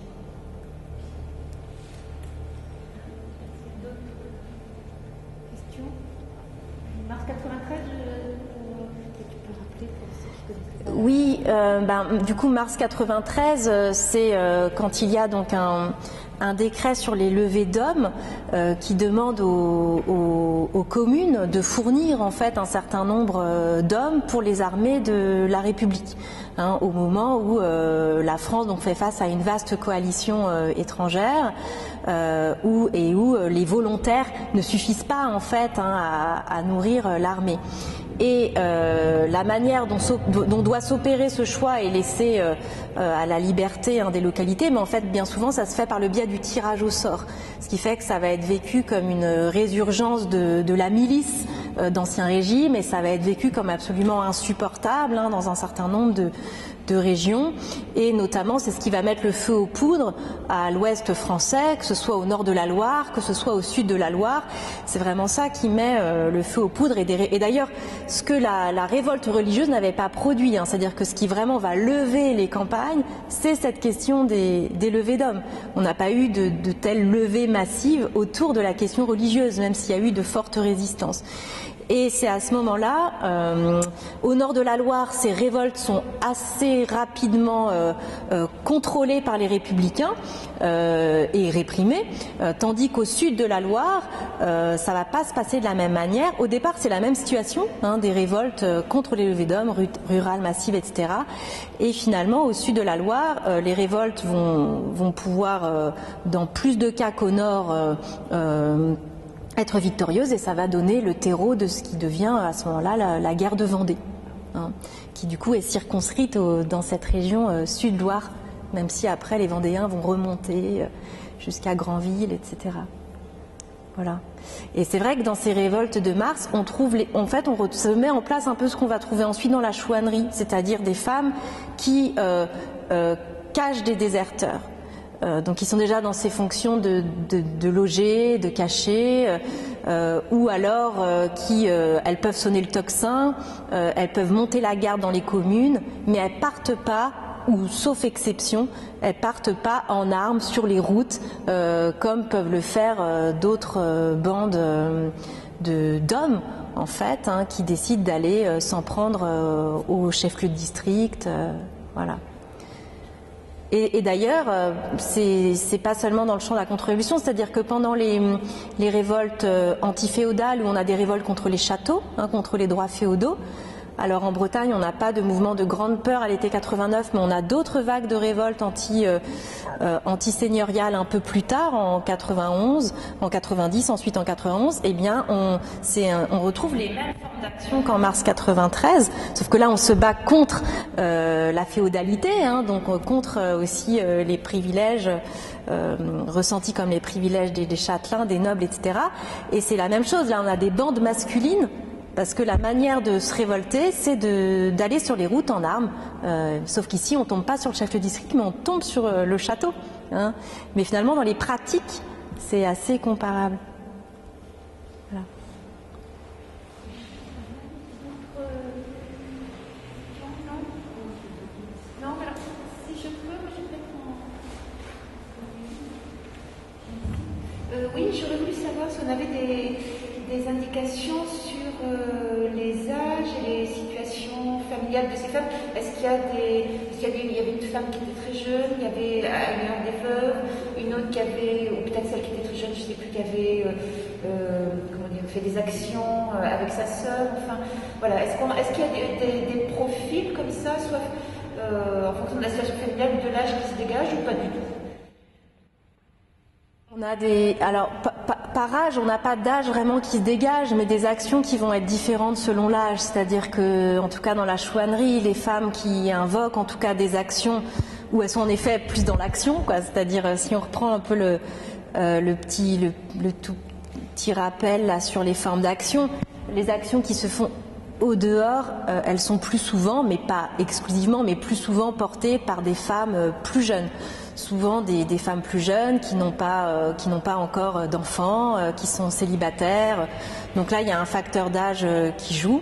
Oui, du coup mars 93, c'est quand il y a donc un décret sur les levées d'hommes qui demande aux communes de fournir en fait un certain nombre d'hommes pour les armées de la République. Au moment où la France donc fait face à une vaste coalition étrangère où les volontaires ne suffisent pas en fait à nourrir l'armée. Et la manière dont doit s'opérer ce choix est laissée à la liberté des localités, mais en fait bien souvent ça se fait par le biais du tirage au sort, ce qui fait que ça va être vécu comme une résurgence de la milice d'Ancien Régime, et ça va être vécu comme absolument insupportable dans un certain nombre de régions, et notamment c'est ce qui va mettre le feu aux poudres à l'ouest français, que ce soit au nord de la Loire, que ce soit au sud de la Loire. C'est vraiment ça qui met le feu aux poudres, et d'ailleurs ce que la révolte religieuse n'avait pas produit, c'est-à-dire que ce qui vraiment va lever les campagnes, c'est cette question des levées d'hommes. On n'a pas eu de telles levées massives autour de la question religieuse, même s'il y a eu de fortes résistances. Et c'est à ce moment-là, au nord de la Loire, ces révoltes sont assez rapidement contrôlées par les républicains et réprimées, tandis qu'au sud de la Loire, ça va pas se passer de la même manière. Au départ, c'est la même situation, des révoltes contre les levées d'hommes, rurales, massives, etc. Et finalement, au sud de la Loire, les révoltes vont pouvoir, dans plus de cas qu'au nord, être victorieuse, et ça va donner le terreau de ce qui devient à ce moment-là la guerre de Vendée, qui du coup est circonscrite dans cette région Sud-Loire, même si après les Vendéens vont remonter jusqu'à Granville, etc. Voilà. Et c'est vrai que dans ces révoltes de mars, on trouve on se met en place un peu ce qu'on va trouver ensuite dans la chouannerie, c'est-à-dire des femmes qui cachent des déserteurs. Donc ils sont déjà dans ces fonctions de loger, de cacher, ou alors elles peuvent sonner le tocsin, elles peuvent monter la garde dans les communes, mais elles partent pas, ou sauf exception, elles partent pas en armes sur les routes comme peuvent le faire d'autres bandes d'hommes en fait, qui décident d'aller s'en prendre au chef-lieu de district, voilà. Et d'ailleurs, c'est pas seulement dans le champ de la contre-révolution, c'est-à-dire que pendant les révoltes antiféodales, où on a des révoltes contre les châteaux, contre les droits féodaux, alors en Bretagne, on n'a pas de mouvement de grande peur à l'été 89, mais on a d'autres vagues de révoltes anti-seigneuriales un peu plus tard, en 91, en 90, ensuite en 91. Eh bien, on retrouve les mêmes formes d'action qu'en mars 93, sauf que là, on se bat contre la féodalité, donc contre aussi les privilèges ressentis comme les privilèges des châtelains, des nobles, etc. Et c'est la même chose. Là, on a des bandes masculines. Parce que la manière de se révolter, c'est d'aller sur les routes en armes. Sauf qu'ici, on ne tombe pas sur le chef de district, mais on tombe sur le château. Mais finalement, dans les pratiques, c'est assez comparable. Voilà. Non, alors, si je peux, je vais prendre... oui, j'aurais voulu savoir si on avait des indications sur les âges et les situations familiales de ces femmes. Est-ce qu'il y avait une femme qui était très jeune, il y avait des veuves, une autre qui avait, ou peut-être celle qui était très jeune, je ne sais plus, qui avait fait des actions avec sa sœur, enfin, voilà. Est-ce qu'il y a des profils comme ça, soit en fonction de la situation familiale ou de l'âge qui se dégage, ou pas du tout? On a alors par âge, on n'a pas d'âge vraiment qui se dégage, mais des actions qui vont être différentes selon l'âge. C'est-à-dire que, en tout cas dans la chouannerie, les femmes qui invoquent en tout cas des actions où elles sont en effet plus dans l'action, quoi. C'est-à-dire si on reprend un peu le tout petit rappel là sur les formes d'action, les actions qui se font au dehors, elles sont plus souvent, mais pas exclusivement, mais plus souvent portées par des femmes plus jeunes. Souvent des femmes plus jeunes qui n'ont pas encore d'enfants, qui sont célibataires. Donc là, il y a un facteur d'âge qui joue.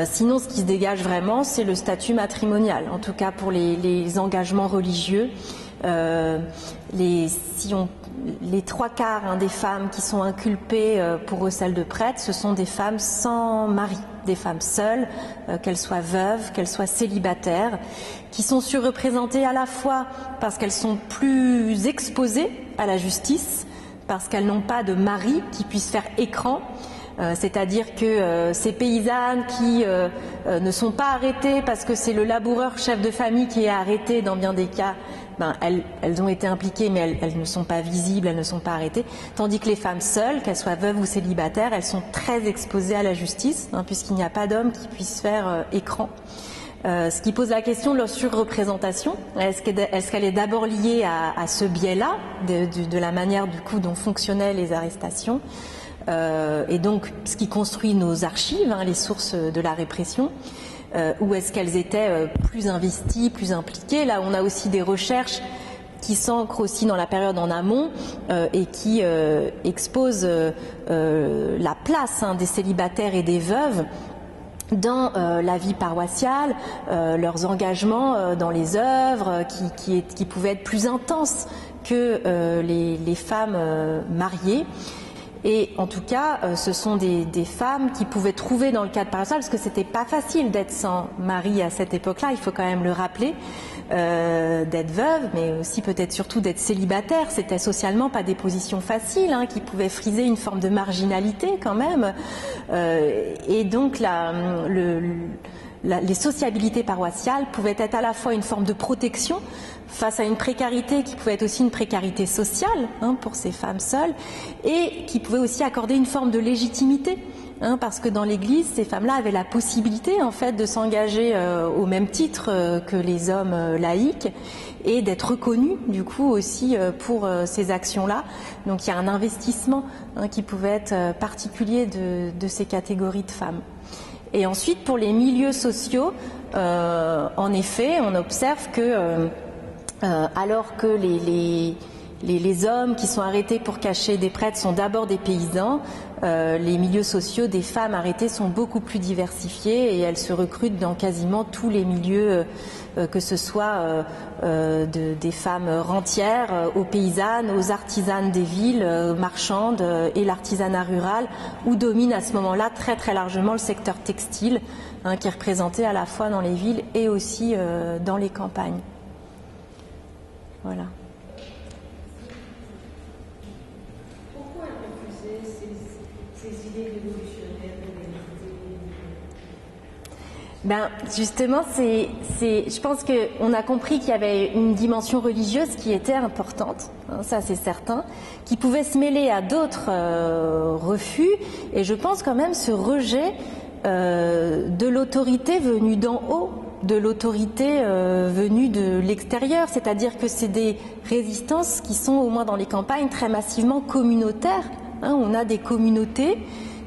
Sinon, ce qui se dégage vraiment, c'est le statut matrimonial. En tout cas, pour les engagements religieux, les 3/4 des femmes qui sont inculpées pour recel de prêtre, ce sont des femmes sans mari, des femmes seules, qu'elles soient veuves, qu'elles soient célibataires, qui sont surreprésentées à la fois parce qu'elles sont plus exposées à la justice, parce qu'elles n'ont pas de mari qui puisse faire écran. C'est-à-dire que ces paysannes qui ne sont pas arrêtées parce que c'est le laboureur chef de famille qui est arrêté dans bien des cas, elles ont été impliquées mais elles ne sont pas visibles, elles ne sont pas arrêtées. Tandis que les femmes seules, qu'elles soient veuves ou célibataires, elles sont très exposées à la justice, puisqu'il n'y a pas d'homme qui puisse faire écran. Ce qui pose la question de leur surreprésentation. Est-ce qu'elle est d'abord liée à ce biais-là, de la manière du coup dont fonctionnaient les arrestations, et donc ce qui construit nos archives, les sources de la répression, ou est-ce qu'elles étaient plus investies, plus impliquées? Là, on a aussi des recherches qui s'ancrent aussi dans la période en amont et qui exposent la place des célibataires et des veuves dans la vie paroissiale, leurs engagements dans les œuvres qui pouvaient être plus intenses que les femmes mariées. Et en tout cas, ce sont des femmes qui pouvaient trouver dans le cadre paroissial, parce que c'était pas facile d'être sans mari à cette époque-là, il faut quand même le rappeler, d'être veuve, mais aussi peut-être surtout d'être célibataire. C'était socialement pas des positions faciles, qui pouvaient friser une forme de marginalité quand même. Et donc les sociabilités paroissiales pouvaient être à la fois une forme de protection face à une précarité qui pouvait être aussi une précarité sociale pour ces femmes seules, et qui pouvait aussi accorder une forme de légitimité, parce que dans l'Église, ces femmes-là avaient la possibilité en fait de s'engager au même titre que les hommes laïcs et d'être reconnues du coup aussi pour ces actions-là. Donc il y a un investissement qui pouvait être particulier de ces catégories de femmes. Et ensuite, pour les milieux sociaux, en effet, on observe que alors que les hommes qui sont arrêtés pour cacher des prêtres sont d'abord des paysans, les milieux sociaux des femmes arrêtées sont beaucoup plus diversifiés et elles se recrutent dans quasiment tous les milieux, que ce soit des femmes rentières, aux paysannes, aux artisanes des villes, marchandes et l'artisanat rural, où domine à ce moment-là très très largement le secteur textile, qui est représenté à la fois dans les villes et aussi dans les campagnes. Voilà. Pourquoi refuser ces idées révolutionnaires de l'égalité? Justement, je pense qu'on a compris qu'il y avait une dimension religieuse qui était importante, ça c'est certain, qui pouvait se mêler à d'autres refus, et je pense quand même ce rejet de l'autorité venue d'en haut, de l'autorité venue de l'extérieur, c'est-à-dire que c'est des résistances qui sont, au moins dans les campagnes, très massivement communautaires. On a des communautés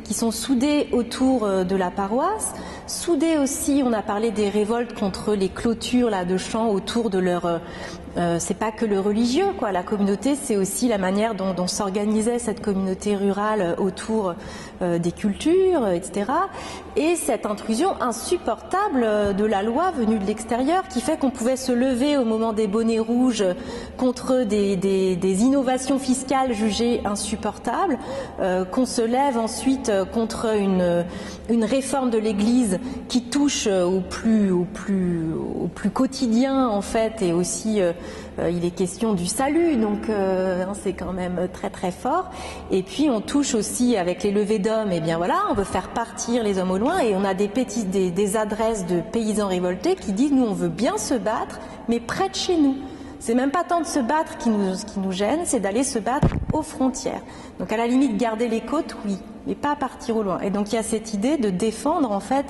qui sont soudées autour de la paroisse, soudées aussi, on a parlé des révoltes contre les clôtures de champs autour de leur... c'est pas que le religieux, quoi. La communauté, c'est aussi la manière dont s'organisait cette communauté rurale autour des cultures, etc. Et cette intrusion insupportable de la loi venue de l'extérieur, qui fait qu'on pouvait se lever au moment des bonnets rouges contre des innovations fiscales jugées insupportables, qu'on se lève ensuite contre une réforme de l'Église qui touche au plus quotidien en fait, et aussi il est question du salut, donc c'est quand même très très fort. Et puis on touche aussi avec les levées d'hommes, et bien voilà, on veut faire partir les hommes au loin, et on a des adresses de paysans révoltés qui disent nous on veut bien se battre, mais près de chez nous. C'est même pas tant de se battre qui nous gêne, c'est d'aller se battre aux frontières. Donc à la limite, garder les côtes, oui, mais pas partir au loin. Et donc il y a cette idée de défendre en fait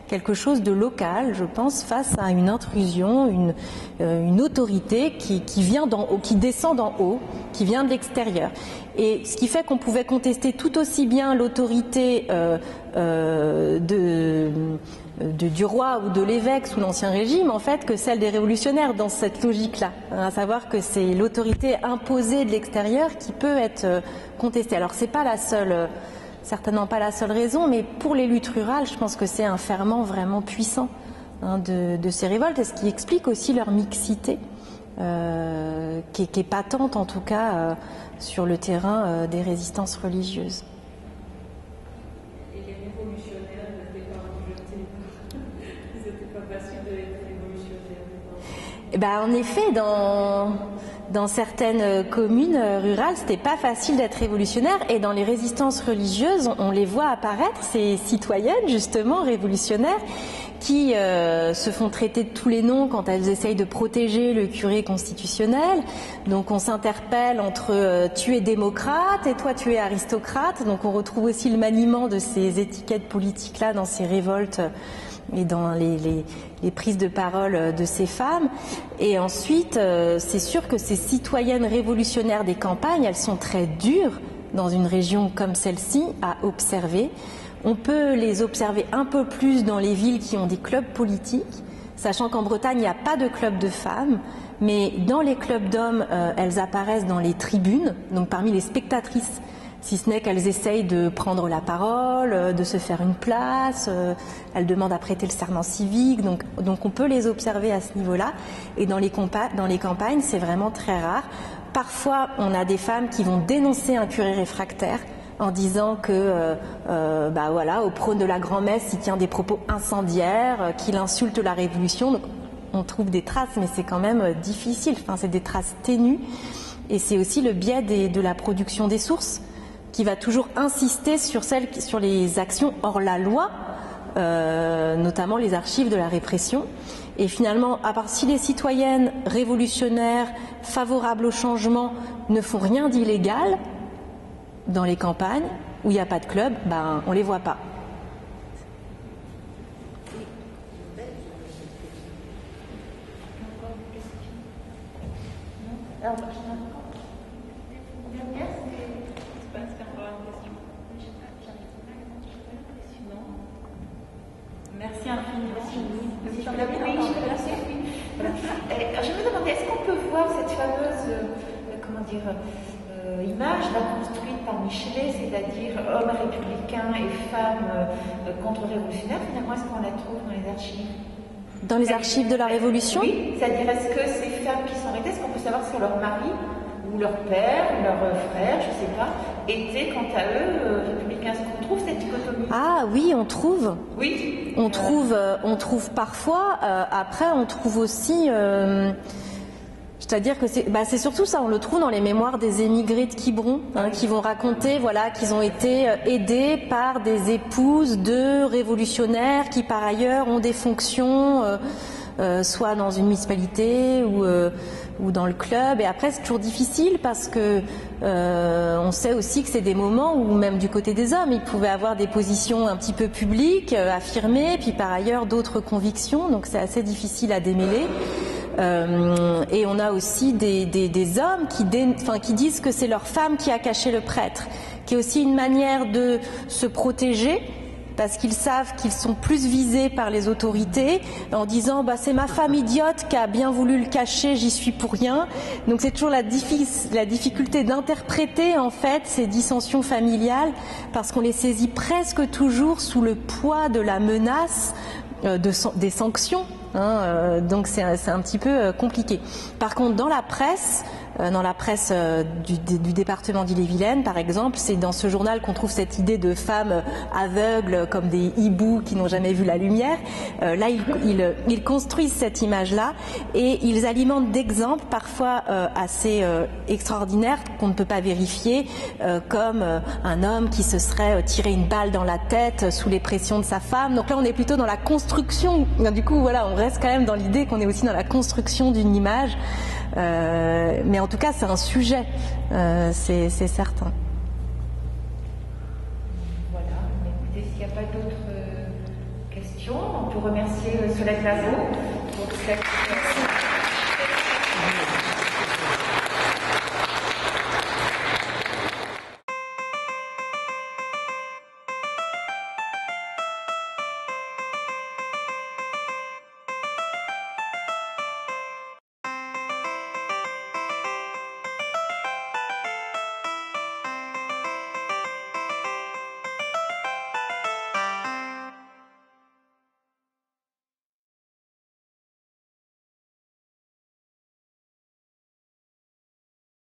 quelque chose de local, je pense, face à une intrusion, une autorité qui vient d'en haut, qui descend d'en haut, qui vient de l'extérieur. Et ce qui fait qu'on pouvait contester tout aussi bien l'autorité du roi ou de l'évêque sous l'Ancien Régime, en fait, que celle des révolutionnaires dans cette logique-là. À savoir que c'est l'autorité imposée de l'extérieur qui peut être contestée. Alors c'est pas la seule... certainement pas la seule raison, mais pour les luttes rurales, je pense que c'est un ferment vraiment puissant de ces révoltes, et ce qui explique aussi leur mixité, qui est patente en tout cas sur le terrain des résistances religieuses. Et les révolutionnaires n'étaient pas rejetés. Ils n'étaient pas faciles d'être révolutionnaires. En effet, dans certaines communes rurales, c'était pas facile d'être révolutionnaire, et dans les résistances religieuses, on les voit apparaître, ces citoyennes justement révolutionnaires qui se font traiter de tous les noms quand elles essayent de protéger le curé constitutionnel. Donc on s'interpelle entre tu es démocrate et toi tu es aristocrate. Donc on retrouve aussi le maniement de ces étiquettes politiques-là dans ces révoltes et dans les prises de parole de ces femmes. Et ensuite, c'est sûr que ces citoyennes révolutionnaires des campagnes, elles sont très dures dans une région comme celle-ci à observer. On peut les observer un peu plus dans les villes qui ont des clubs politiques, sachant qu'en Bretagne, il n'y a pas de club de femmes, mais dans les clubs d'hommes, elles apparaissent dans les tribunes, donc parmi les spectatrices, si ce n'est qu'elles essayent de prendre la parole, de se faire une place, elles demandent à prêter le serment civique, donc on peut les observer à ce niveau-là. Et dans les campagnes, c'est vraiment très rare. Parfois, on a des femmes qui vont dénoncer un curé réfractaire en disant que, au prône de la grand-messe, il tient des propos incendiaires, qu'il insulte la Révolution. Donc, on trouve des traces, mais c'est quand même difficile. Enfin, c'est des traces ténues. Et c'est aussi le biais de la production des sources, qui va toujours insister sur les actions hors la loi, notamment les archives de la répression. Et finalement, si les citoyennes révolutionnaires, favorables au changement, ne font rien d'illégal dans les campagnes, où il n'y a pas de club, on ne les voit pas. Merci infiniment. Je me demandais, est-ce qu'on peut voir cette fameuse image construite par Michelet, c'est-à-dire hommes républicains et femmes contre-révolutionnaires, finalement, est-ce qu'on la trouve dans les archives? Dans les archives de la Révolution? Oui, c'est-à-dire est-ce que ces femmes qui sont arrêtées, est-ce qu'on peut savoir si leur mari ou leur père, leur frère, je ne sais pas, étaient quant à eux républicains? Est-ce qu'on trouve cette dichotomie? Ah oui, on trouve. Oui. On trouve parfois. Après, on trouve aussi. C'est-à-dire que c'est surtout ça, on le trouve dans les mémoires des émigrés de Quiberon, qui vont raconter qu'ils ont été aidés par des épouses de révolutionnaires qui par ailleurs ont des fonctions, soit dans une municipalité ou dans le club. Et après c'est toujours difficile parce que on sait aussi que c'est des moments où même du côté des hommes, ils pouvaient avoir des positions un petit peu publiques, affirmées, puis par ailleurs d'autres convictions, donc c'est assez difficile à démêler. Et on a aussi des hommes qui disent que c'est leur femme qui a caché le prêtre, qui est aussi une manière de se protéger, parce qu'ils savent qu'ils sont plus visés par les autorités, en disant c'est ma femme idiote qui a bien voulu le cacher, j'y suis pour rien. Donc c'est toujours la difficulté d'interpréter en fait ces dissensions familiales, parce qu'on les saisit presque toujours sous le poids de la menace des sanctions. Donc c'est un petit peu compliqué. Par contre, dans la presse du département d'Ille-et-Vilaine, par exemple, c'est dans ce journal qu'on trouve cette idée de femmes aveugles comme des hiboux qui n'ont jamais vu la lumière. Là, ils construisent cette image-là et ils alimentent d'exemples parfois assez extraordinaires qu'on ne peut pas vérifier, comme un homme qui se serait tiré une balle dans la tête sous les pressions de sa femme. Donc là, on est plutôt dans la construction. Du coup, voilà, on reste quand même dans l'idée qu'on est aussi dans la construction d'une image Mais en tout cas, c'est un sujet, c'est certain. Voilà, écoutez, s'il n'y a pas d'autres questions, on peut remercier Solène Lavaux pour cette...